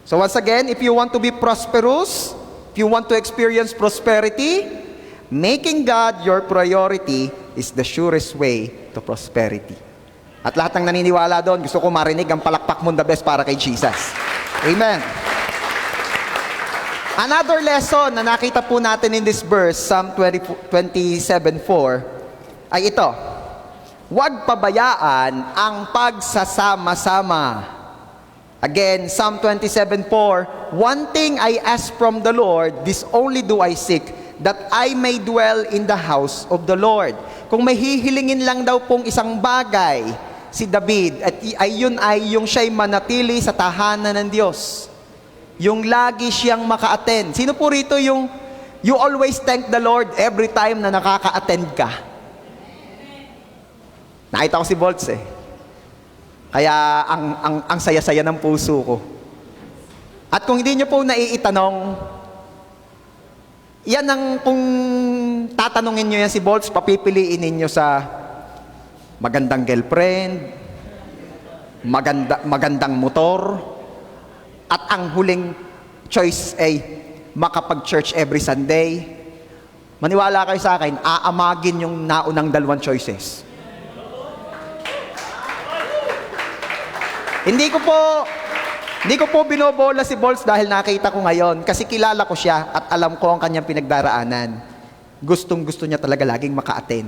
S1: So once again, if you want to be prosperous, if you want to experience prosperity, making God your priority is the surest way to prosperity. At lahat ng naniniwala doon, gusto ko marinig ang palakpak mong the best para kay Jesus. Amen. Another lesson na nakita po natin in this verse, Psalm 27:4, ay ito. Huwag pabayaan ang pagsasama-sama. Again, Psalm 27:4, "One thing I ask from the Lord, this only do I seek, that I may dwell in the house of the Lord." Kung may hihilingin lang daw pong isang bagay, si David, at ayun ay yung siya'y manatili sa tahanan ng Diyos. Yung lagi siyang maka-attend. Sino po rito yung you always thank the Lord every time na nakaka-attend ka? Nakita ko si Bolts eh. Kaya ang saya-saya ng puso ko. At kung hindi nyo po naiitanong, yan ang kung tatanungin nyo yan si Bolts, papipiliin ninyo sa magandang girlfriend, magandang motor, at ang huling choice ay makapag-church every Sunday. Maniwala kayo sa akin, aamagin yung naunang dalawang choices. Hindi ko po binobola si Bolts dahil nakita ko ngayon kasi kilala ko siya at alam ko ang kanyang pinagdaraanan. Gustong-gusto niya talaga laging maka-attend.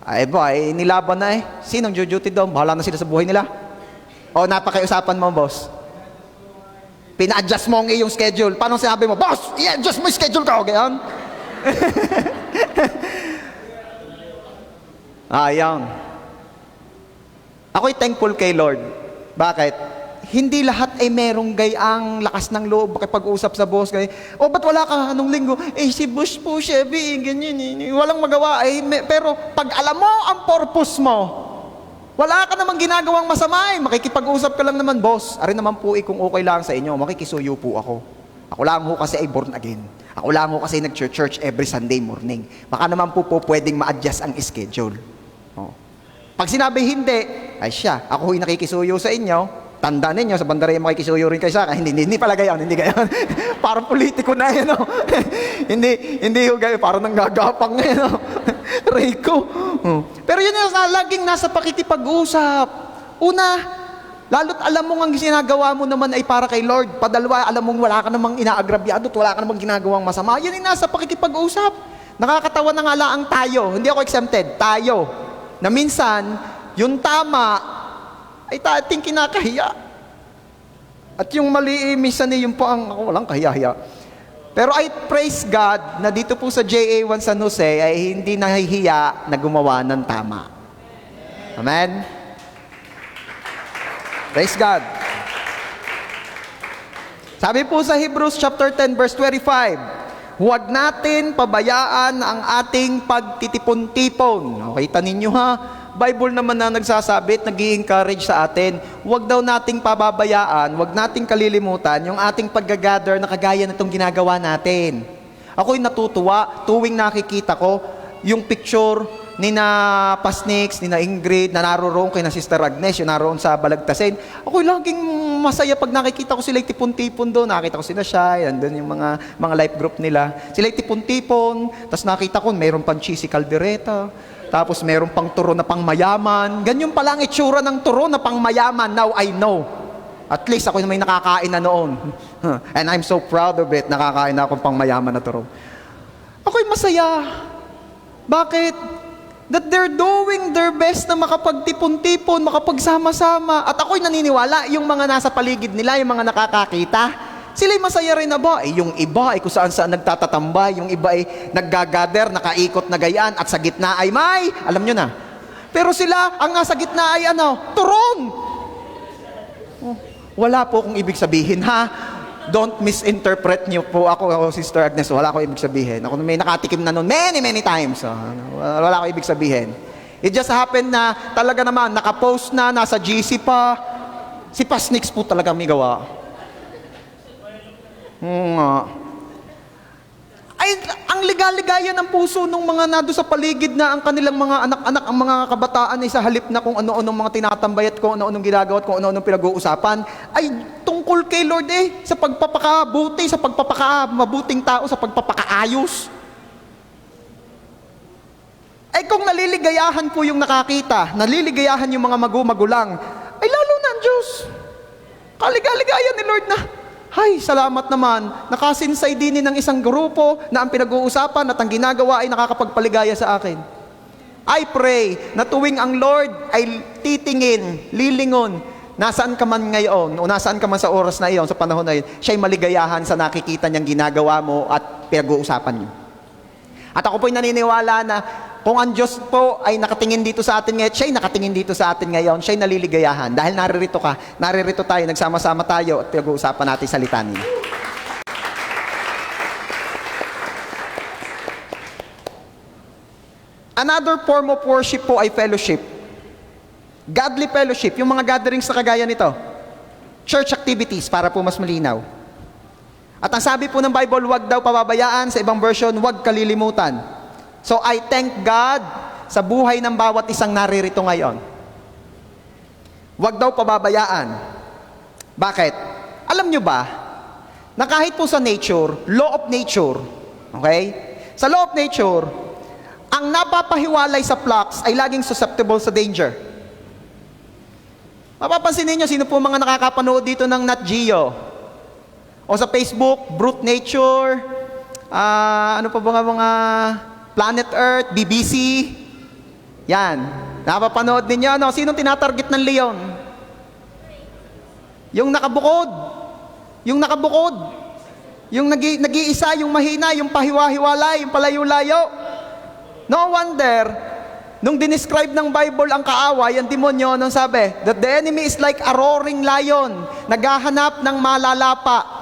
S1: Ay boy, nilaban na eh. Sinong duty doon? Bahala na sila sa buhay nila. O napakiusapan mo, boss. Pina-adjust mo ang iyong schedule. Paano sinabi mo, boss, i-adjust mo yung schedule ko. Ganyan. Ayan. Ako'y thankful kay Lord. Bakit? Hindi lahat ay merong gayang lakas ng loob makipag-usap sa boss. O ba't wala ka anong linggo? Eh si boss po, Chevy, ganyan. Walang magawa. Pero pag alam mo ang purpose mo, wala ka namang ginagawang masama eh. Makikipag-usap ka lang naman, boss. Ari naman po kung okay lang sa inyo, makikisuyo po ako. Ako lang ho kasi ay born again. Ako lang ho kasi nag-church every Sunday morning. Baka naman po pwedeng ma-adjust ang schedule. Oh. Pag sinabi hindi, ay siya, ako ho'y nakikisuyo sa inyo. Tandaan ninyo, sa bandaraya makikisuyo rin kayo sa akin. Hindi pala gayon, hindi gayon. Parang politiko na yun, no? hindi ho gayon, parang nanggagapang na yun, no? Rico. Pero yun yung laging nasa pakikipag-usap. Una, lalo't alam mo ang ginagawa mo naman ay para kay Lord. Padalwa, alam mong wala ka namang inaagrabyado at wala ka namang ginagawang masama. Yun yung nasa pakikipag-usap. Nakakatawa na nga lang tayo. Hindi ako exempted. Tayo. Na minsan, yung tama ay ating kinakahiya. At yung mali, minsan yung po ang ako walang kahiya-hiya. Pero I praise God na dito po sa JA1 San Jose ay hindi nahihiya na gumawa ng tama. Amen? Praise God. Sabi po sa Hebrews chapter 10 verse 25, huwag natin pabayaan ang ating pagtitipon-tipon. Nakita ninyo ha? Bible naman na nagsasabi at nag-i-encourage sa atin, huwag daw nating pababayaan, huwag nating kalilimutan yung ating pag-gather na kagaya na itong ginagawa natin. Ako'y natutuwa tuwing nakikita ko yung picture ni na Pasnix, ni na Ingrid, na naroon kay na Sister Agnes, yung naroon sa Balagtasin. Ako'y laging masaya pag nakikita ko sila tipon-tipon doon. Nakita ko sila siya, nandun yung mga life group nila. Sila tipon-tipon, tapos nakita ko mayroon pang cheesy caldereta, tapos mayroon pang turo na pang mayaman. Ganyan pala ang itsura ng turo na pang mayaman. Now I know. At least ako na may nakakain na noon. And I'm so proud of it, nakakain na akong pang mayaman na turo. Ako'y masaya. Bakit? That they're doing their best na makapagtipon-tipon, makapagsama-sama. At ako'y naniniwala, yung mga nasa paligid nila, yung mga nakakakita, sila'y masaya rin na ba? Yung iba ay kung saan-saan nagtatatambay, yung iba ay naggagather, nakaikot na gayaan, at sa gitna ay may, alam nyo na. Pero sila, ang nasa gitna ay turon! Oh, wala po akong ibig sabihin, ha? Don't misinterpret niyo po ako, Sister Agnes. Wala akong ibig sabihin. Ako may nakatikim na noon many times. So, wala akong ibig sabihin. It just happened na talaga naman, nakapost na, nasa GC pa. Si Pasnix po talaga may gawa. Ay, ang ligaligaya ng puso ng mga nado sa paligid na ang kanilang mga anak-anak, ang mga kabataan ay sa halip na kung ano-anong mga tinatambay at kung ano-anong ginagawa at kung ano-anong pinag-uusapan, ay tungkol kay Lord sa pagpapakabuti, sa pagpapakamabuting tao, sa pagpapakaayos. Ay kung naliligayahan po yung nakakita, naliligayahan yung mga magulang, ay lalo na ang Diyos. Kaligaligaya ni Lord na, ay, salamat naman, nakasinsay din ng isang grupo na ang pinag-uusapan at ang ginagawa ay nakakapagpaligaya sa akin. I pray na tuwing ang Lord ay titingin, lilingon, nasaan ka man ngayon o nasaan ka man sa oras na iyon, sa panahon na iyon, siya'y maligayahan sa nakikita niyang ginagawa mo at pinag-uusapan niyo. At ako po'y naniniwala na kung ang Diyos po ay nakatingin dito sa atin ngayon, siya'y nakatingin dito sa atin ngayon, siya'y naliligayahan. Dahil naririto ka, naririto tayo, nagsama-sama tayo at pinag-uusapan natin salita niya. Another form of worship po ay fellowship. Godly fellowship, yung mga gatherings na kagaya nito. Church activities, para po mas malinaw. At ang sabi po ng Bible, huwag daw pababayaan, sa ibang version, huwag kalilimutan. So I thank God sa buhay ng bawat isang naririto ngayon. Huwag daw pababayaan. Bakit? Alam nyo ba, na kahit po sa nature, law of nature, okay? Sa law of nature, ang napapahiwalay sa flocks ay laging susceptible sa danger. Mapapansin ninyo, sino po mga nakakapanood dito ng Nat Geo? O sa Facebook, Brute Nature, ano pa ba mga Planet Earth, BBC, yan. Napapanood ninyo, sinong tinatarget ng leon? Yung nakabukod. Yung nakabukod. Yung nag-iisa, yung mahina, yung pahiwa-hiwalay, yung palayo-layo. No wonder, nung dinescribe ng Bible ang kaaway, ang demonyo, nung sabi, that the enemy is like a roaring lion, naghahanap ng malalapa.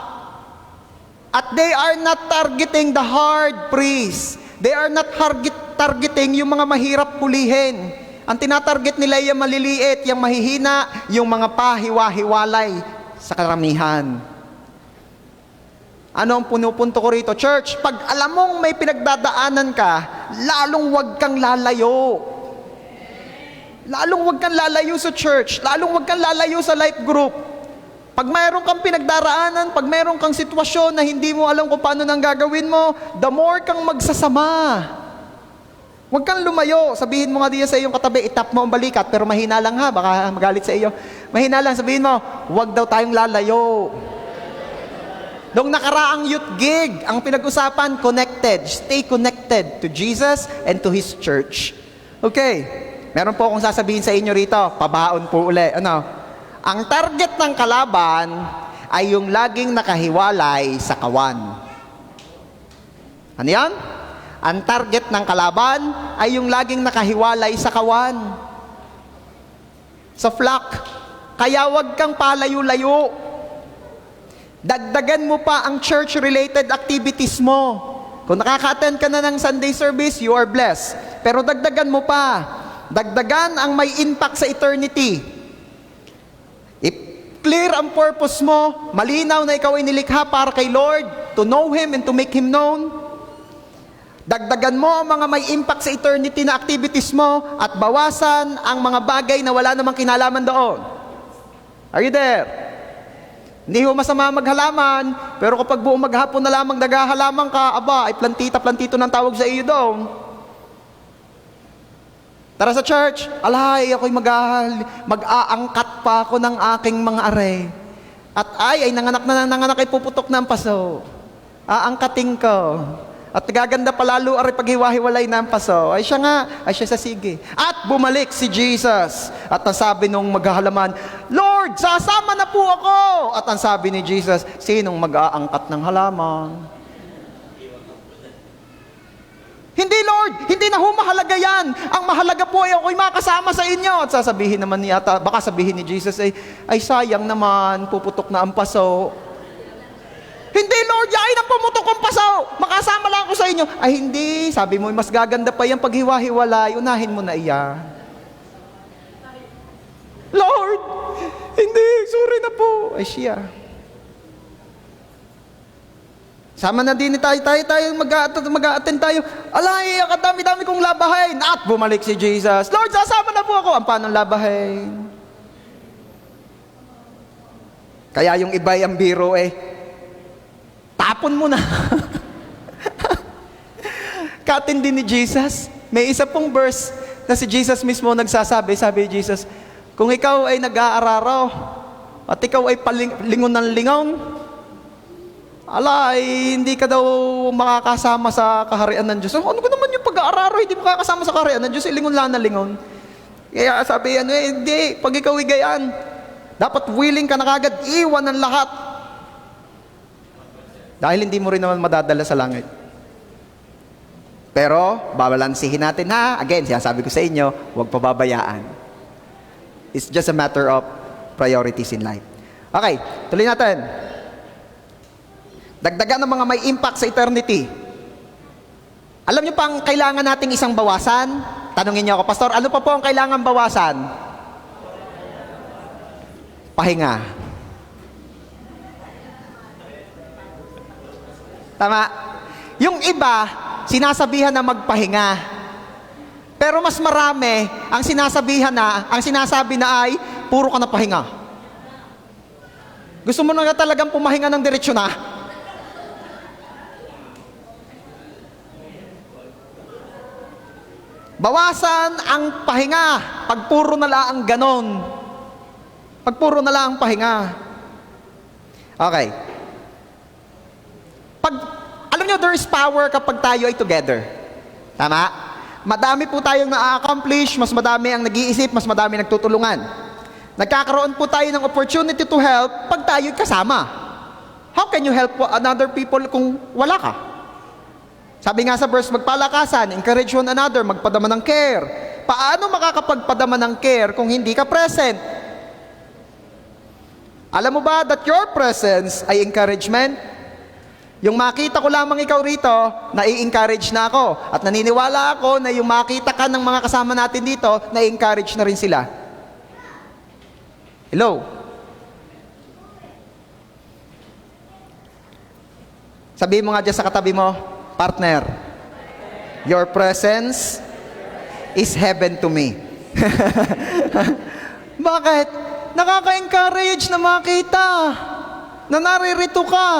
S1: At they are not targeting the hard priests. They are not targeting yung mga mahirap pulihin. Ang tinatarget nila yung maliliit, yung mahihina, yung mga pahiwa-hiwalay sa karamihan. Ano ang punupunto ko rito? Church, pag alam mong may pinagdadaanan ka, lalong wag kang lalayo. Lalong wag kang lalayo sa church. Lalong wag kang lalayo sa life group. Pag mayroon kang pinagdaraanan, pag mayroon kang sitwasyon na hindi mo alam kung paano nang gagawin mo, the more kang magsasama. Huwag kang lumayo. Sabihin mo nga diyan sa iyong katabi, itap mo ang balikat, pero mahina lang ha, baka magalit sa iyo. Mahina lang, sabihin mo, huwag daw tayong lalayo. Nung nakaraang youth gig, ang pinag-usapan, connected. Stay connected to Jesus and to His church. Okay, meron po akong sasabihin sa inyo rito, pabaon po uli. Ang target ng kalaban ay yung laging nakahiwalay sa kawan. Ano yan? Ang target ng kalaban ay yung laging nakahiwalay sa kawan. Sa flock. Kaya wag kang palayo-layo. Dagdagan mo pa ang church-related activities mo. Kung nakaka-attend ka na ng Sunday service, you are blessed. Pero dagdagan mo pa. Dagdagan ang may impact sa eternity. I-clear ang purpose mo, malinaw na ikaw ay nilikha para kay Lord, to know Him and to make Him known. Dagdagan mo ang mga may impact sa eternity na activities mo at bawasan ang mga bagay na wala namang kinalaman doon. Are you there? Hindi ho masama maghalaman, pero kapag buong maghapon na lamang naghahalaman ka, aba, ay plantita-plantito ng tawag sa iyo doon. Tara sa church, alay, ako'y mag-aangkat pa ako ng aking mga are. At ay nanganak ay puputok na ang paso. Aangkating ko. At gaganda pa lalo ari paghiwa-hiwalay na ang paso. Ay siya sa sige. At bumalik si Jesus. At ang sabi nung maghahalaman, Lord, sasama na po ako. At ang sabi ni Jesus, sinong mag-aangkat ng halaman? Hindi, Lord, hindi na mahalaga yan. Ang mahalaga po ay ako'y makasama sa inyo. At sasabihin naman niya, baka sabihin ni Jesus ay sayang naman, puputok na ang paso. Hindi, Lord, yain ang pumutok ang paso. Makasama lang ako sa inyo. Ay hindi, sabi mo, mas gaganda pa yung paghiwa-hiwalay. Unahin mo na iyan. Lord, hindi, sorry na po. Ay siya. Sama na din tayo mag-a-attend tayo. Alay, kadami-dami kong labahin. At bumalik si Jesus. Lord, sasama na po ako. Ang paano labahin? Kaya yung iba ang biro tapon mo na. Katindi ni Jesus. May isa pong verse na si Jesus mismo nagsasabi. Sabi ni Jesus, kung ikaw ay nag-aararo at ikaw ay lingon ng lingon, alay, hindi ka daw makakasama sa kaharian ng Diyos. Ano ko naman yung pag-aararo, hindi makakasama sa kaharian ng Diyos, lingon lang na lingon. Kaya sabi, hindi, pag ikaw igayan, dapat willing ka na kagad iwan ng lahat. Dahil hindi mo rin naman madadala sa langit. Pero, babalansihin natin ha. Again, sinasabi ko sa inyo, huwag pababayaan. It's just a matter of priorities in life. Okay, tuloy natin. Dagdagan ng mga may impact sa eternity. Alam niyo pa ang kailangan nating isang bawasan? Tanungin niyo ako, Pastor, ano pa po ang kailangan bawasan? Pahinga. Tama? Yung iba, sinasabihan na magpahinga. Pero mas marami, ang sinasabi na ay, puro ka na pahinga. Gusto mo na talagang pumahinga ng diretsyo na? Bawasan ang pahinga. Pag puro na lang ang ganon. Pag puro na lang ang pahinga. Okay. Alam nyo, there is power kapag tayo ay together. Tama? Madami po tayong na-accomplish, mas madami ang nag-iisip, mas madami nagtutulungan. Nagkakaroon po tayo ng opportunity to help pag tayo kasama. How can you help another people kung wala ka? Sabi nga sa verse, magpalakasan, encourage one another, magpadama ng care. Paano makakapagpadama ng care kung hindi ka present? Alam mo ba that your presence ay encouragement? Yung makita ko lamang ikaw rito, nai-encourage na ako. At naniniwala ako na yung makita ka ng mga kasama natin dito, nai-encourage na rin sila. Hello? Sabihin mo nga dyan sa katabi mo, partner, your presence is heaven to me. Bakit? Nakaka-encourage na makita na naririto ka.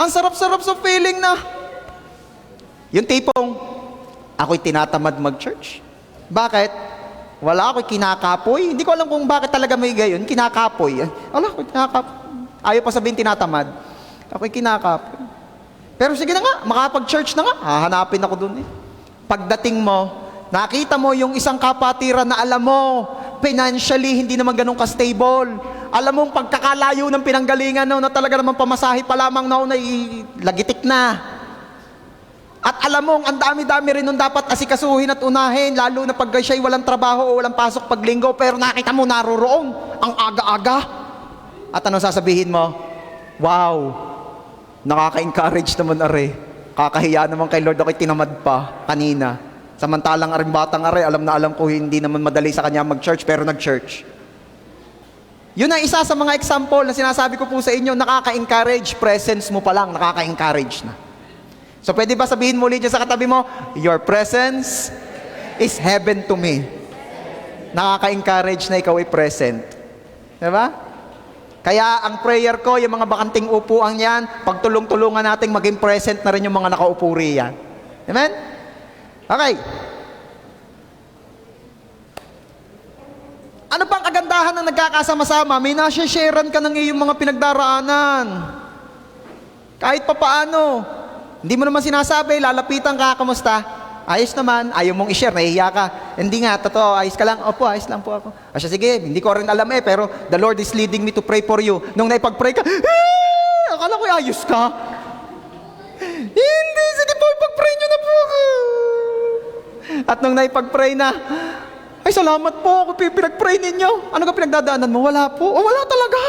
S1: Ang sarap-sarap sa feeling na yung tipong ako'y tinatamad mag-church. Bakit? Wala ako'y kinakapoy. Hindi ko alam kung bakit talaga may gayon. Kinakapoy. Ako'y kinakapoy. Ayaw pa sabihin tinatamad. Ako'y kinakapoy. Pero sige na nga, makapag-church na nga. Hahanapin ako dun Pagdating mo, nakita mo yung isang kapatiran na alam mo, financially, hindi naman ganun ka-stable. Alam mong pagkakalayo ng pinanggalingan na talaga naman pamasahe pa lamang na lagitik na. At alam mong ang dami-dami rin nun dapat asikasuhin at unahin, lalo na pag siya'y walang trabaho o walang pasok pag linggo, pero nakita mo naroroon ang aga-aga. At ano sasabihin mo? Wow, nakaka-encourage naman are. Kakahiya naman kay Lord ako'y tinamad pa kanina. Samantalang aring batang are, alam na alam ko hindi naman madali sa kanya mag-church, pero nag-church. Yun ang isa sa mga example na sinasabi ko po sa inyo, nakaka-encourage, presence mo pa lang, nakaka-encourage na. So pwede ba sabihin mo ulit dyan sa katabi mo, your presence is heaven to me. Nakaka-encourage na ikaw ay present. Diba? Kaya ang prayer ko, yung mga bakanting upuan yan, pagtulong-tulungan nating maging present na rin yung mga nakaupo riyan. Amen? Okay. Ano pang kagandahan ng nagkakasama-sama? May nasya-sharean ka ng iyong mga pinagdaraanan. Kahit pa paano. Hindi mo naman sinasabi, lalapitan ka, kamusta? Ayos naman, ayaw mong i-share, nahihiya ka. Hindi nga, totoo, ayos ka lang. Opo, ayos lang po ako. Asya, sige, hindi ko rin alam pero the Lord is leading me to pray for you. Nung naipag-pray ka, akala ko ayos ka. Hindi, sige po, ipag-pray nyo na po ako. At nung naipag-pray na, ay, salamat po ako pinag-pray ninyo. Ano ka pinagdadaanan mo? Wala po. O, wala talaga.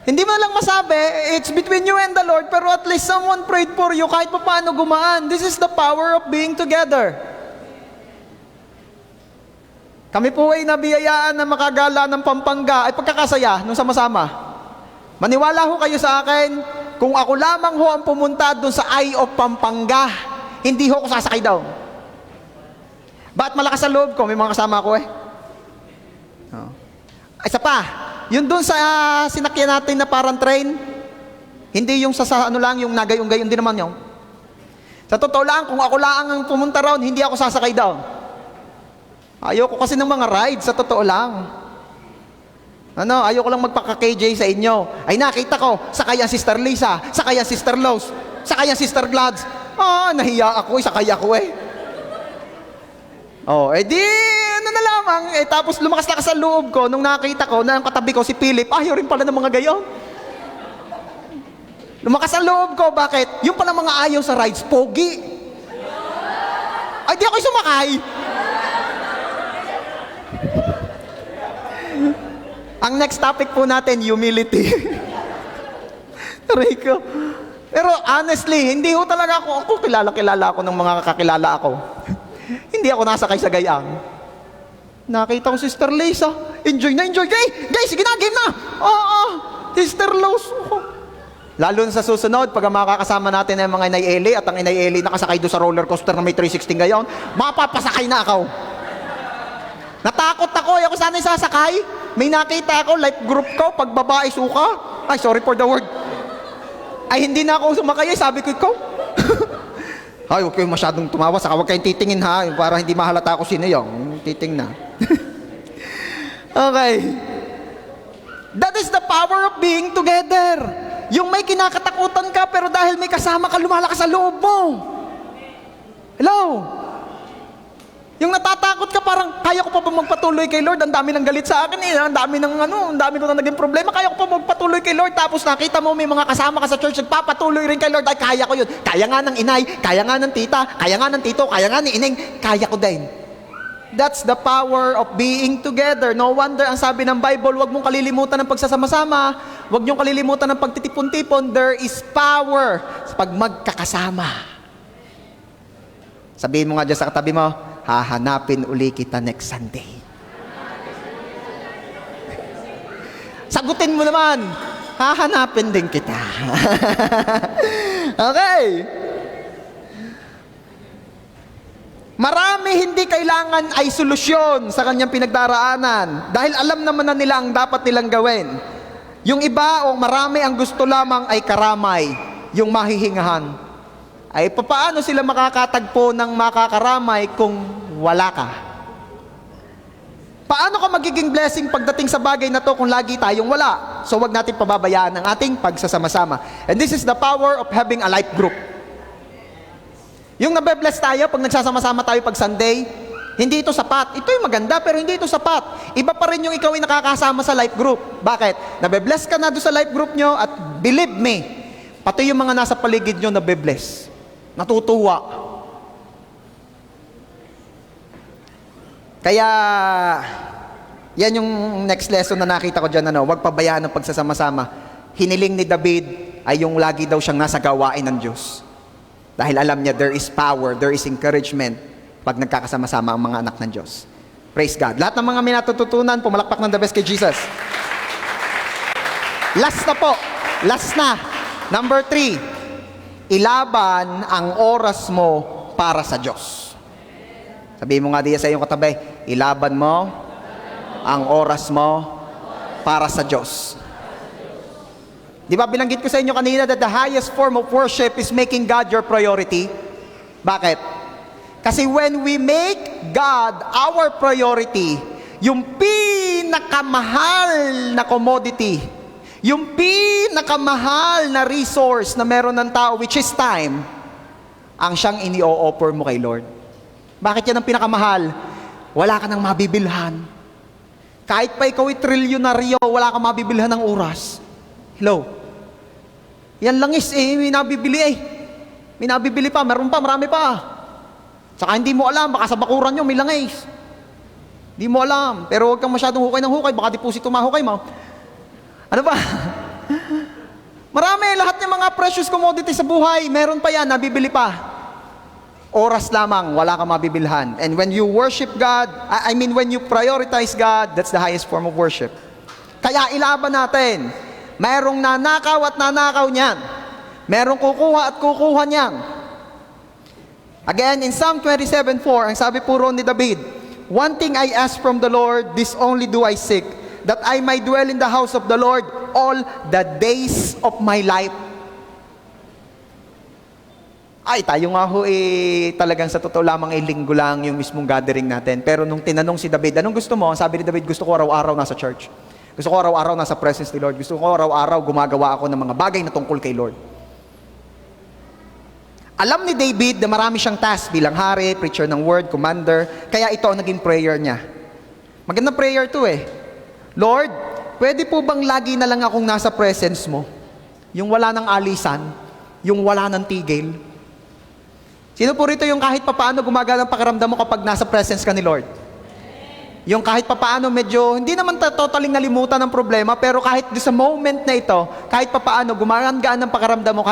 S1: Hindi mo lang masabi, it's between you and the Lord, pero at least someone prayed for you kahit pa paano gumaan. This is the power of being together. Kami po ay nabiyayaan na makagala ng Pampanga, ay pagkakasaya nung sama-sama. Maniwala ho kayo sa akin, kung ako lamang ho ang pumunta doon sa Eye of Pampanga, hindi ho ako sasakay daw. Ba't malakas ang loob ko? May mga kasama ko Oh. Isa pa, yun doon sa sinakyan natin na parang train, hindi yung sa ano lang, yung nagayong-gayon din naman yun. Sa totoo lang, kung ako lang ang pumunta round, hindi ako sasakay daw. Ayoko kasi ng mga rides, sa totoo lang. Ayoko lang magpaka-KJ sa inyo. Ay nakita ko, sakay ang Sister Lisa, sakay ang Sister Los, sakay ang Sister Glads. Nahiya ako, sakay ako ano na lamang, tapos lumakas-lakas ang loob ko nung nakita ko na ang katabi ko si Philip, ayaw rin pala ng mga gayon. Lumakas ang loob ko, bakit? Yung pala mga ayaw sa rides, pogi. Ay, di ako sumakay. Ang next topic po natin, humility. Rico. Pero honestly, hindi ho talaga ako kilala ako ng mga kakilala ako. Hindi ako nasakay sa gayang. Nakita ko Sister Lisa, enjoy na. Guys, sige na, game na. Sister Los. Lalo na sa susunod, pag makakasama natin ang mga Inay Eli at ang Inay Eli nakasakay doon sa roller coaster na may 360 gayon, mapapasakay na ako. Natakot ako, ako sana sasakay. May nakita ako, life group ko, pag babae suka. Ay, sorry for the word. Ay, hindi na ako sumakay, sabi ko, ikaw. Ay, huwag kayong masyadong tumawa, saka huwag kayong titingin ha, para hindi mahalata ako sino yung titing na. Okay. That is the power of being together. Yung may kinakatakutan ka, pero dahil may kasama ka, lumalakas sa loob mo. Hello? Yung natatakot ka, parang, kaya ko pa ba magpatuloy kay Lord? Ang dami ng galit sa akin ang dami ko na naging problema. Kaya ko pa magpatuloy kay Lord. Tapos nakita mo, may mga kasama ka sa church, nagpapatuloy rin kay Lord. Ay, kaya ko yun. Kaya nga ng inay, kaya nga ng tita, kaya nga ng tito, kaya nga ni ineng, kaya ko din. That's the power of being together. No wonder, ang sabi ng Bible, huwag mong kalilimutan ng pagsasama-sama, huwag niyong kalilimutan ng pagtitipon-tipon. There is power sa pag magkakasama. Sabihin mo nga dyan sa katabi mo, hahanapin uli kita next Sunday. Sagutin mo naman, hahanapin din kita. Okay. Marami hindi kailangan ay solusyon sa kanyang pinagdaraanan dahil alam naman na nila ang dapat nilang gawin. Yung iba o marami ang gusto lamang ay karamay, yung mahihingahan. Ay papaano sila makakatagpo ng makakaramay kung wala ka? Paano ka magiging blessing pagdating sa bagay na to kung lagi tayong wala? So wag natin pababayaan ang ating pagsasama-sama. And this is the power of having a life group. Yung nabe-bless tayo pag nagsasama-sama tayo pag Sunday, hindi ito sapat. Ito yung maganda pero hindi ito sapat. Iba pa rin yung ikaw ay nakakasama sa life group. Bakit? Nabe-bless ka na doon sa life group nyo at believe me, pati yung mga nasa paligid nyo nabe-bless. Natutuwa. Kaya, yan yung next lesson na nakita ko dyan, huwag pabayaan ng pagsasama-sama. Hiniling ni David ay yung lagi daw siyang nasa gawain ng Diyos. Dahil alam niya there is power, there is encouragement pag nagkakasama-sama ang mga anak ng Diyos. Praise God. Lahat ng mga minatututunan, pumalakpak ng the best kay Jesus. Last na po. Last na. Number 3. Ilaban ang oras mo para sa Diyos. Sabihin mo nga diya sa iyong katabi, ilaban mo ang oras mo para sa Diyos. Di ba binanggit ko sa inyo kanina that the highest form of worship is making God your priority? Bakit? Kasi when we make God our priority, yung pinakamahal na commodity, yung pinakamahal na resource na meron ng tao, which is time, ang siyang ini-o-offer mo kay Lord. Bakit yan ang pinakamahal? Wala ka nang mabibilhan. Kahit pa ikaw ay trilyonaryo, wala kang mabibilhan ng oras. Hello? Yan langis may nabibili May nabibili pa, meron pa, marami pa. Saka hindi mo alam, baka sa bakuran nyo may langis. Hindi mo alam, pero huwag kang masyadong hukay ng hukay, baka deposito mahukay mo. Ano ba? Marami, lahat ng mga precious commodity sa buhay, meron pa yan, nabibili pa. Oras lamang, wala kang mabibilhan. And when you worship God, when you prioritize God, that's the highest form of worship. Kaya ilaban natin. Mayroong nanakaw at nanakaw niyan. Mayroong kukuha at kukuha niyan. Again, in Psalm 27:4, ang sabi po ron ni David, "One thing I ask from the Lord, this only do I seek, that I might dwell in the house of the Lord all the days of my life." Ay, tayo nga ho talagang sa totoo lamang linggo lang yung mismong gathering natin. Pero nung tinanong si David, anong gusto mo? Sabi ni David, gusto ko araw-araw nasa church. Gusto ko araw-araw nasa presence ni Lord. Gusto ko araw-araw gumagawa ako ng mga bagay na tungkol kay Lord. Alam ni David na marami siyang task bilang hari, preacher ng word, commander. Kaya ito ang naging prayer niya. Magandang prayer to Lord, pwede po bang lagi na lang akong nasa presence mo? Yung wala ng alisan, yung wala ng tigil. Sino po rito yung kahit papaano gumagana ang pakiramdam mo kapag nasa presence ka ni Lord? Yung kahit papaano medyo, hindi naman totaling nalimutan ng problema, pero kahit sa moment na ito, kahit papaano gumagaan ang pakiramdam mo,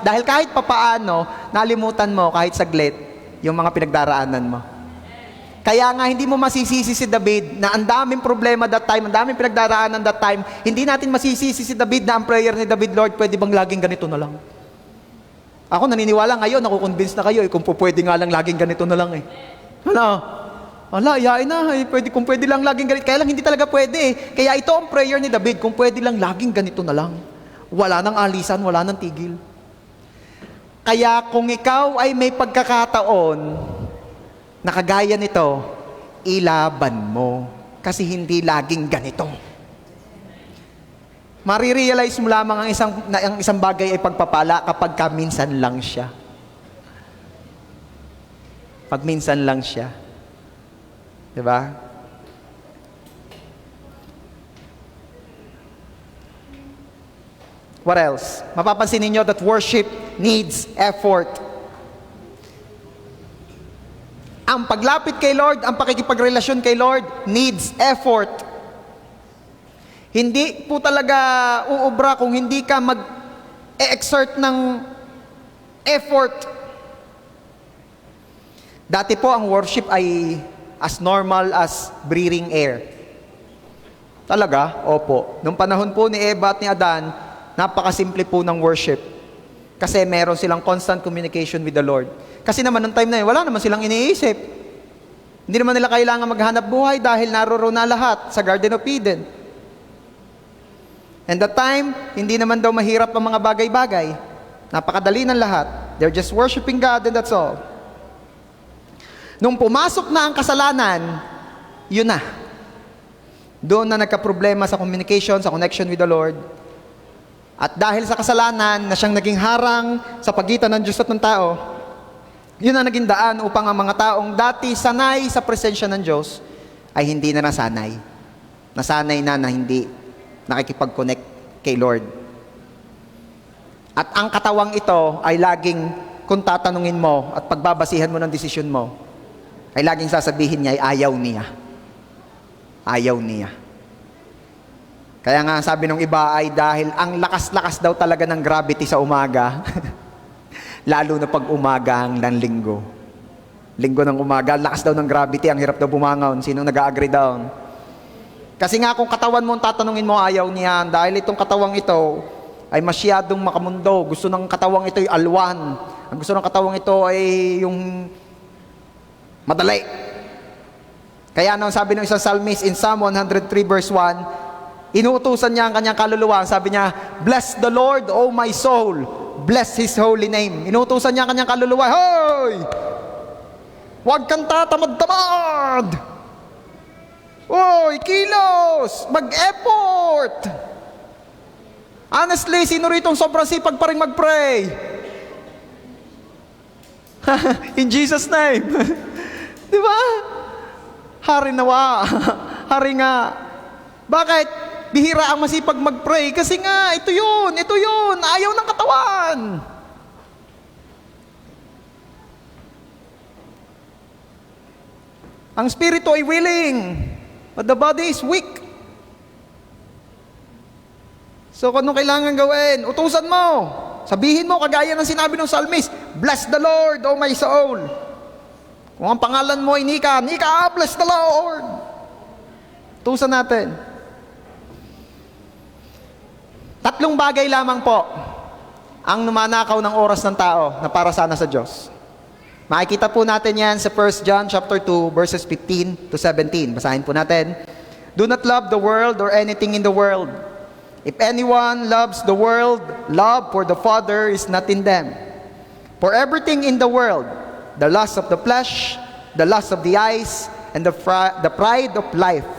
S1: dahil kahit papaano, nalimutan mo kahit saglit, yung mga pinagdaraanan mo. Kaya nga hindi mo masisisi si David na ang daming problema that time, ang daming pinagdaraanan that time, hindi natin masisisi si David na ang prayer ni David, Lord, pwede bang laging ganito na lang? Ako naniniwala ngayon, nakukonvince na kayo, kung pwede nga lang laging ganito na lang yain na, kung pwede lang laging ganito, kaya lang hindi talaga pwede Kaya ito ang prayer ni David, kung pwede lang laging ganito na lang. Wala nang alisan, wala nang tigil. Kaya kung ikaw ay may pagkakataon na kagaya nito, ilaban mo. Kasi hindi laging ganito. Marirealize mo lamang ang isang bagay ay pagpapala kapag minsan lang siya. Pag minsan lang siya. Diba? What else? Mapapansin ninyo that worship needs effort. Ang paglapit kay Lord, ang pakikipagrelasyon kay Lord needs effort. Hindi po talaga uubra kung hindi ka mag-exert ng effort. Dati po ang worship ay as normal as breathing air. Talaga? Opo. Nung panahon po ni Eva at ni Adan, napakasimple po ng worship. Kasi meron silang constant communication with the Lord. Kasi naman nung time na yun, wala naman silang iniisip. Hindi naman nila kailangan maghanap buhay dahil naroroon na lahat sa Garden of Eden. And that time, hindi naman daw mahirap ang mga bagay-bagay. Napakadali ng lahat. They're just worshiping God and that's all. Nung pumasok na ang kasalanan, yun na. Doon na nagka-problema sa communication, sa connection with the Lord. At dahil sa kasalanan na siyang naging harang sa pagitan ng Diyos at ng tao, yun ang naging daan upang ang mga taong dati sanay sa presensya ng Diyos ay hindi na nasanay. Nasanay na hindi nakikipag-connect kay Lord. At ang katawang ito ay laging, kung tatanungin mo at pagbabasihan mo ng desisyon mo, ay laging sasabihin niya ay ayaw niya. Ayaw niya. Kaya nga sabi ng iba ay dahil ang lakas-lakas daw talaga ng gravity sa umaga, Lalo na pag umaga ng linggo. Linggo ng umaga, lakas daw ng gravity, ang hirap daw bumangon. Sino nag-agree daw? Kasi nga kung katawan mo ang tatanungin mo, ayaw niyan. Dahil itong katawang ito ay masyadong makamundo. Gusto ng katawang ito ay alwan. Ang gusto ng katawang ito ay yung madali. Kaya nung sabi ng isang psalmist in Psalm 103 verse 1, inuutusan niya ang kanyang kaluluwa. Sabi niya, "Bless the Lord, O my soul. Bless His holy name." Inuutusan niya ang kanyang kaluluwa, "Hoy! Huwag kang tatamad-tamad! Hoy, kilos! Mag-effort!" Honestly, sino rito sobrang sipag pa rin mag-pray? In Jesus' name. Di ba? Hari nawa. Hari nga. Bakit? Bihira ang masipag mag-pray. Kasi nga, ito yun. Ayaw ng katawan. Ang spirito ay willing, but the body is weak. So, kung anong kailangan gawin? Utusan mo. Sabihin mo, kagaya ng sinabi ng psalmist, "Bless the Lord, O my soul." Kung ang pangalan mo ay Nika, bless the Lord. Utusan natin. 3 bagay lamang po ang numanakaw ng oras ng tao na para sana sa Diyos. Makikita po natin yan sa 1 John chapter 2, verses 15 to 17. Basahin po natin. "Do not love the world or anything in the world. If anyone loves the world, love for the Father is not in them. For everything in the world, the lust of the flesh, the lust of the eyes, and the pride of life,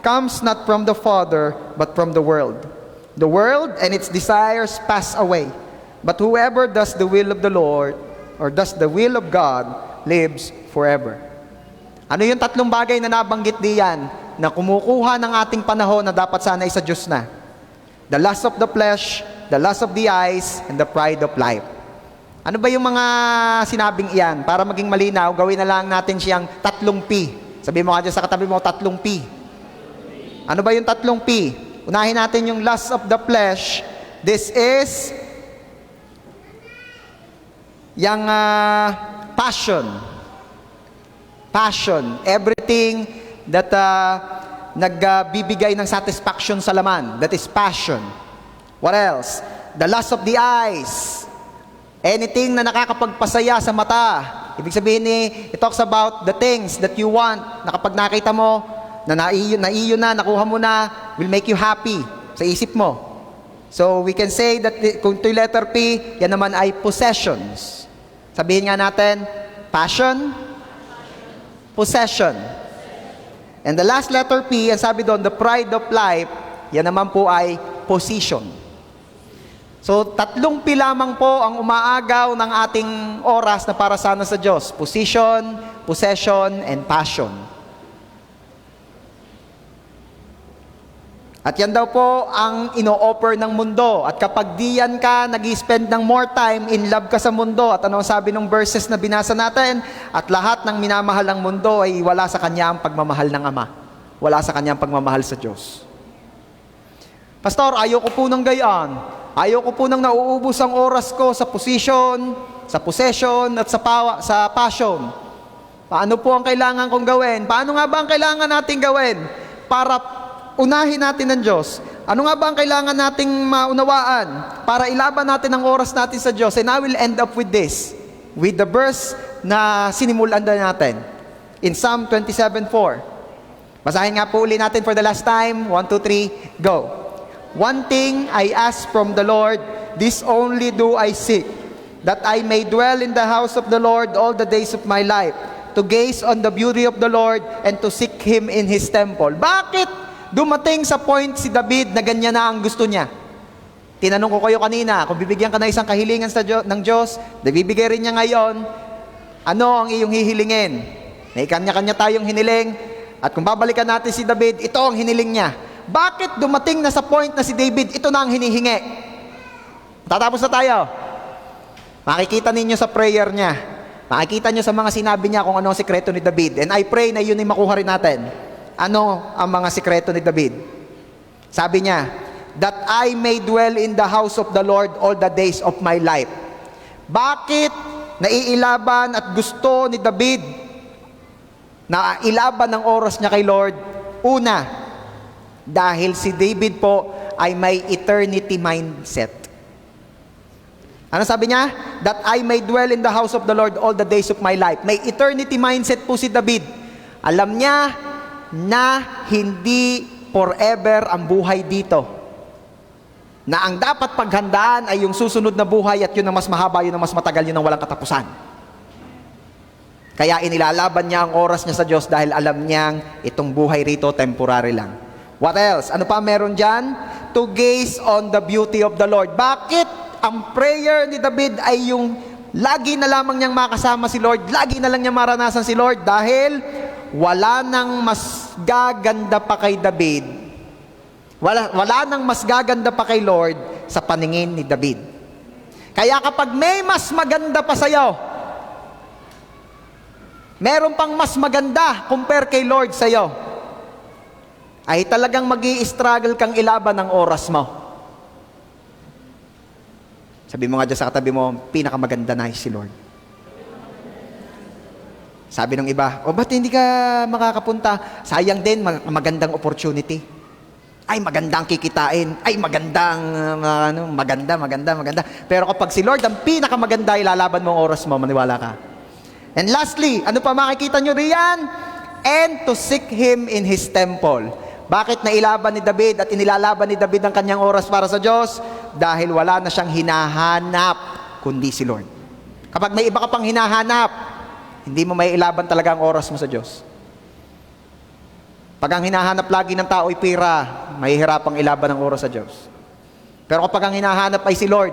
S1: comes not from the Father, but from the world. The world and its desires pass away, but whoever does the will of the Lord, or does the will of God, lives forever." Ano yung 3 bagay na nabanggit diyan na kumukuha ng ating panahon na dapat sana sa Diyos na? The lust of the flesh, the lust of the eyes, and the pride of life. Ano ba yung mga sinabing iyan? Para maging malinaw, gawin na lang natin siyang 3 P. Sabihin mo nga dyan sa katabi mo, 3 P. Ano ba yung 3 P? Unahin natin yung lust of the flesh. This is yung passion. Passion. Everything that nagbibigay ng satisfaction sa laman. That is passion. What else? The lust of the eyes. Anything na nakakapagpasaya sa mata. Ibig sabihin it talks about the things that you want, na kapag nakita mo, na naiyo na, nakuha mo na, will make you happy sa isip mo. So, we can say that kung ito'y letter P, yan naman ay possessions. Sabihin nga natin, passion, possession. And the last letter P, ang sabi doon, the pride of life, yan naman po ay position. So, 3 P lamang po ang umaagaw ng ating oras na para sana sa Diyos. Position, possession, and passion. At yan daw po ang ino-offer ng mundo. At kapag diyan ka nag-spend ng more time, in love ka sa mundo. At ano sabi ng verses na binasa natin? At lahat ng minamahal ng mundo ay wala sa kanya ang pagmamahal ng Ama. Wala sa kanya ang pagmamahal sa Diyos. Pastor, ayoko po ng gayaan. Ayoko po nang nauubos ang oras ko sa position, sa possession, at sa passion. Paano po ang kailangan kong gawin? Paano nga ba ang kailangan nating gawin para unahin natin ng Diyos? Ano nga ba ang kailangan nating maunawaan para ilaban natin ang oras natin sa Diyos? And I will end up with this, with the verse na sinimulan na natin. In Psalm 27:4. Basahin nga po uli natin for the last time. 1, 2, 3, go. "One thing I ask from the Lord, this only do I seek, that I may dwell in the house of the Lord all the days of my life, to gaze on the beauty of the Lord and to seek Him in His temple." Bakit dumating sa point si David na ganyan na ang gusto niya? Tinanong ko kayo kanina, kung bibigyan ka na isang kahilingan ng Diyos, nabibigay rin niya ngayon, ano ang iyong hihilingin? May kanya-kanya tayong hiniling, at kung babalikan natin si David, ito ang hiniling niya. Bakit dumating na sa point na si David, ito na ang hinihingi? Tatapos na tayo. Makikita ninyo sa prayer niya. Makikita nyo sa mga sinabi niya kung ano ang sikreto ni David. And I pray na yun ay makuha rin natin. Ano ang mga sikreto ni David? Sabi niya, "That I may dwell in the house of the Lord all the days of my life." Bakit naiilaban at gusto ni David na ilaban ng oras niya kay Lord? Una, dahil si David po ay may eternity mindset. Ano sabi niya? That I may dwell in the house of the Lord all the days of my life. May eternity mindset po si David. Alam niya na hindi forever ang buhay dito. Na ang dapat paghandaan ay yung susunod na buhay at yun ang mas mahaba, yun ang mas matagal, yun ang walang katapusan. Kaya inilalaban niya ang oras niya sa Diyos dahil alam niyang itong buhay rito temporary lang. What else? Ano pa meron dyan? To gaze on the beauty of the Lord. Bakit ang prayer ni David ay yung lagi na lamang niyang makasama si Lord, lagi na lang niya maranasan si Lord dahil wala nang mas gaganda pa kay David. Wala nang mas gaganda pa kay Lord sa paningin ni David. Kaya kapag may mas maganda pa sa'yo, meron pang mas maganda compare kay Lord sa'yo, ay talagang mag-i-struggle kang ilaban ng oras mo. Sabi mo nga dyan sa katabi mo, pinakamaganda na si Lord. Sabi ng iba, ba't hindi ka makakapunta? Sayang din, magandang opportunity. Ay, magandang kikitain. Ay, maganda. Pero kapag si Lord ang pinakamaganda, ilalaban mo ang oras mo, maniwala ka. And lastly, ano pa makikita nyo riyan? And to seek Him in His temple. Bakit nailaban ni David at inilalaban ni David ang kanyang oras para sa Diyos? Dahil wala na siyang hinahanap kundi si Lord. Kapag may iba ka pang hinahanap, hindi mo may ilaban talaga ang oras mo sa Diyos. Pag ang hinahanap lagi ng tao ay pira, mahihirapang ilaban ang oras sa Diyos. Pero kapag ang hinahanap ay si Lord,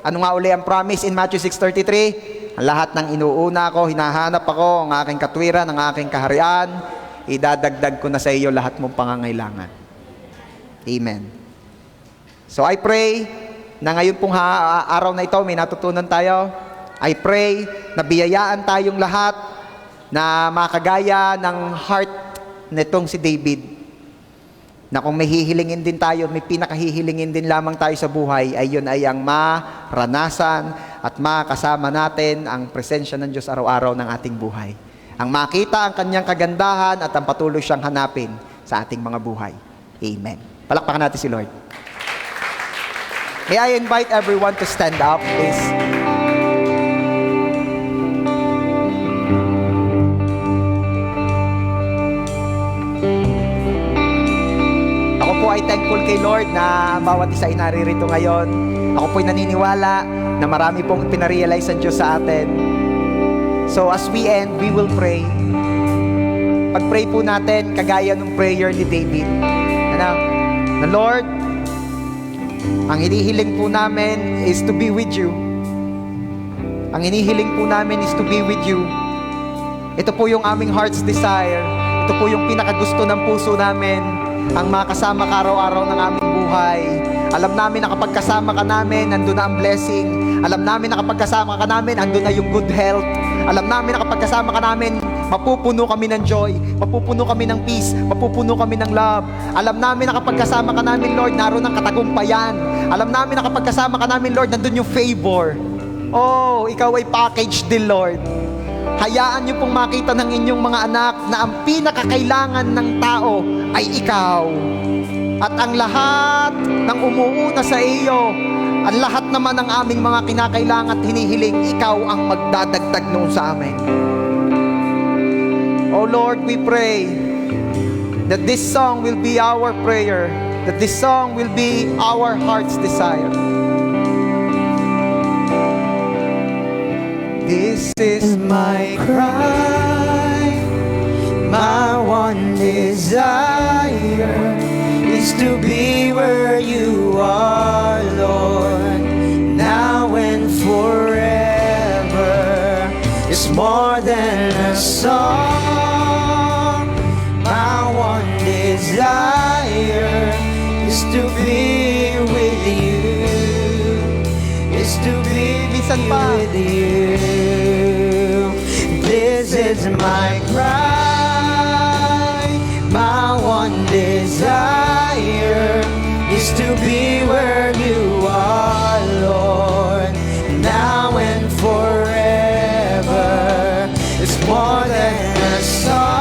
S1: ano nga uli ang promise in Matthew 6:33? Ang lahat ng inuuna ko, hinahanap ako, ang aking katwiran, ang aking kaharian, idadagdag ko na sa iyo lahat mong pangangailangan. Amen. So I pray na ngayon pong araw na ito may natutunan tayo. I pray na biyayaan tayong lahat na makagaya ng heart nitong si David. Na kung may hihilingin din tayo, may pinakahihilingin din lamang tayo sa buhay, ay yun ay ang maranasan at makasama natin ang presensya ng Diyos araw-araw ng ating buhay. Ang makita ang kanyang kagandahan at ang patuloy siyang hanapin sa ating mga buhay. Amen. Palakpakan natin si Lord. May I invite everyone to stand up, please. Ako po ay thankful kay Lord na bawat isa ay naririto ngayon. Ako po ay naniniwala na marami pong pinarealize ang Diyos sa atin. So as we end, we will pray. Pag-pray po natin, kagaya ng prayer ni David. Na Lord, ang hinihiling po namin is to be with you. Ang hinihiling po namin is to be with you. Ito po yung aming heart's desire. Ito po yung pinakagusto ng puso namin, ang makasama ka araw-araw ng aming buhay. Alam namin na kapag kasama ka namin, nandun na ang blessing. Alam namin na kapag kasama ka namin, andun na yung good health. Alam namin na kapag kasama ka namin, mapupuno kami ng joy, mapupuno kami ng peace, mapupuno kami ng love. Alam namin na kapag kasama ka namin, Lord, naroon ang katagumpayan. Alam namin na kapag kasama ka namin, Lord, nandun yung favor. Oh, ikaw ay package deal, Lord. Hayaan niyo pong makita ng inyong mga anak na ang pinakakailangan ng tao ay ikaw. At ang lahat ng umuuna sa iyo, ang lahat naman ng aming mga kinakailangan at hinihiling, ikaw ang magdadagdag noon sa amin. Oh Lord, we pray that this song will be our prayer, that this song will be our heart's desire. This is my cry, my one desire is to be where you are, Lord, now and forever. It's more than a song. My one desire is to be with you, is to be with you. This is my cry, my one desire is to be where you are, Lord, now and
S2: more than a song.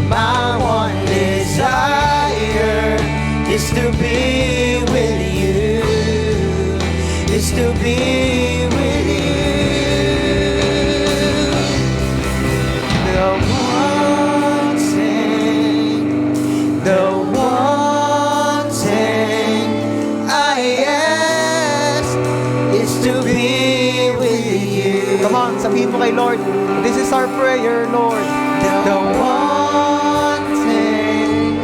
S2: My one desire is to be with you, is to be with you. The one thing I ask is to be with you.
S1: Come on, sabihin mo kay Lord, this is our prayer, Lord.
S2: The one thing,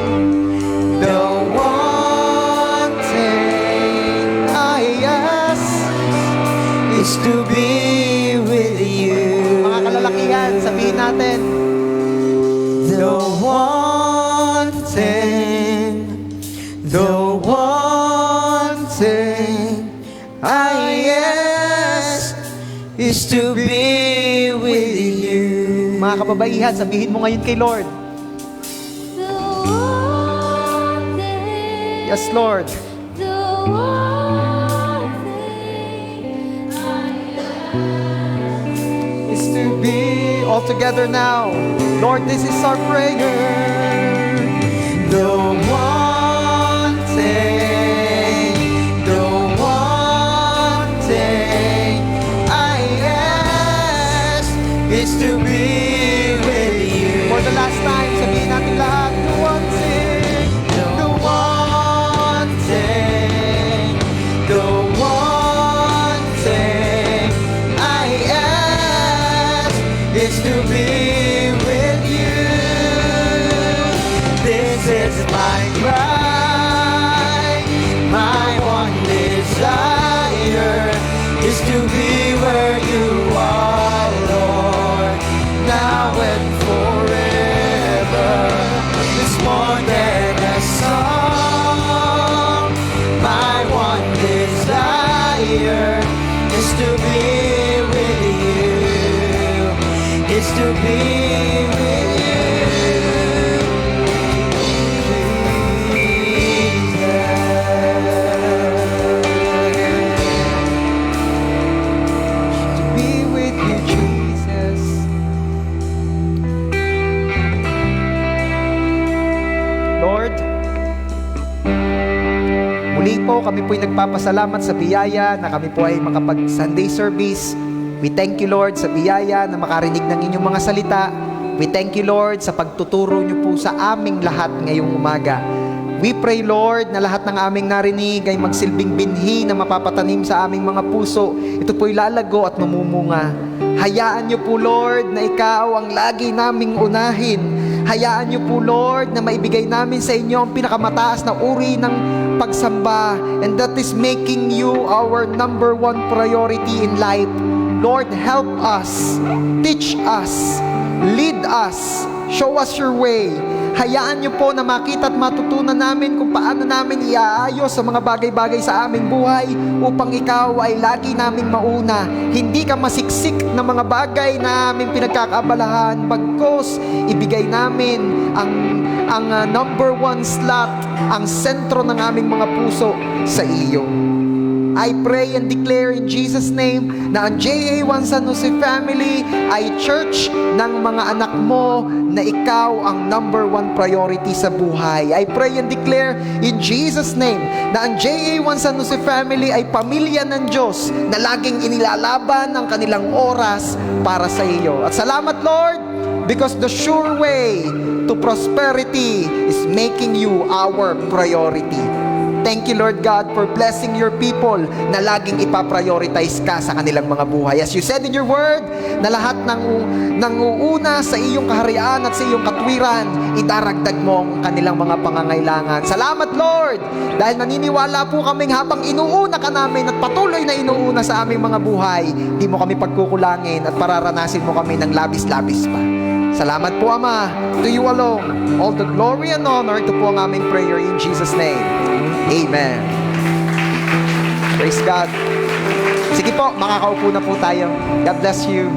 S2: the one thing I ask is to be with you.
S1: Mga kalalakihan, sabihin natin,
S2: The one thing, the one thing I ask is to be with you.
S1: mga kababaihan, sabihin mo ngayon kay Lord.
S3: The one thing,
S1: Yes, Lord.
S3: the one thing I
S1: Is to be all together now. Lord, this is our prayer.
S2: The one thing, the one thing I ask is to be with you.
S1: For the last time, sabihin natin lahat, the one thing,
S2: The one thing, the one thing I ask is to be with you. This is my cry, my one desire is to be where you are, Lord, now and forever. It's more than a song. My one desire is to be with you, is to be with you, Jesus. To be with you, Jesus.
S1: Lord, muli po kami po'y nagpapasalamat sa biyaya na kami po ay makapag-Sunday service. We thank you, Lord, sa biyaya na makarinig ng inyong mga salita. We thank you, Lord, sa pagtuturo niyo po sa aming lahat ngayong umaga. We pray, Lord, na lahat ng aming narinig ay magsilbing binhi na mapapatanim sa aming mga puso. Ito po'y lalago at mamumunga. Hayaan niyo po, Lord, na ikaw ang lagi naming unahin. Hayaan niyo po, Lord, na maibigay namin sa inyo ang pinakamataas na uri ng pagsamba, and that is making you our number one priority in life. Lord, help us, teach us, lead us, show us your way. Hayaan niyo po na makita at matutunan namin kung paano namin iaayos sa mga bagay-bagay sa aming buhay upang ikaw ay lagi naming mauna. Hindi ka masiksik na mga bagay na aming pinagkakaabalahan, bagkos ibigay namin ang number one slot, ang sentro ng aming mga puso sa iyo. I pray and declare in Jesus' name na ang JA1 San Jose family ay church ng mga anak mo na ikaw ang number one priority sa buhay. I pray and declare in Jesus' name na ang JA1 San Jose family ay pamilya ng Diyos na laging inilalaban ang kanilang oras para sa iyo. At salamat, Lord, because the sure way to prosperity is making you our priority. Thank you, Lord God, for blessing your people na laging ipaprioritize ka sa kanilang mga buhay. As you said in your word, na lahat ng uuna sa iyong kaharian at sa iyong katwiran, idaragdag mo ang kanilang mga pangangailangan. Salamat, Lord, dahil naniniwala po kaming habang inuuna ka namin at patuloy na inuuna sa aming mga buhay, di mo kami pagkukulangin at pararanasin mo kami ng labis-labis pa. Salamat po, Ama. To you alone, all the glory and honor. Ito po ang aming prayer in Jesus' name. Amen. Praise God. Sige po, makakaupo na po tayo. God bless you.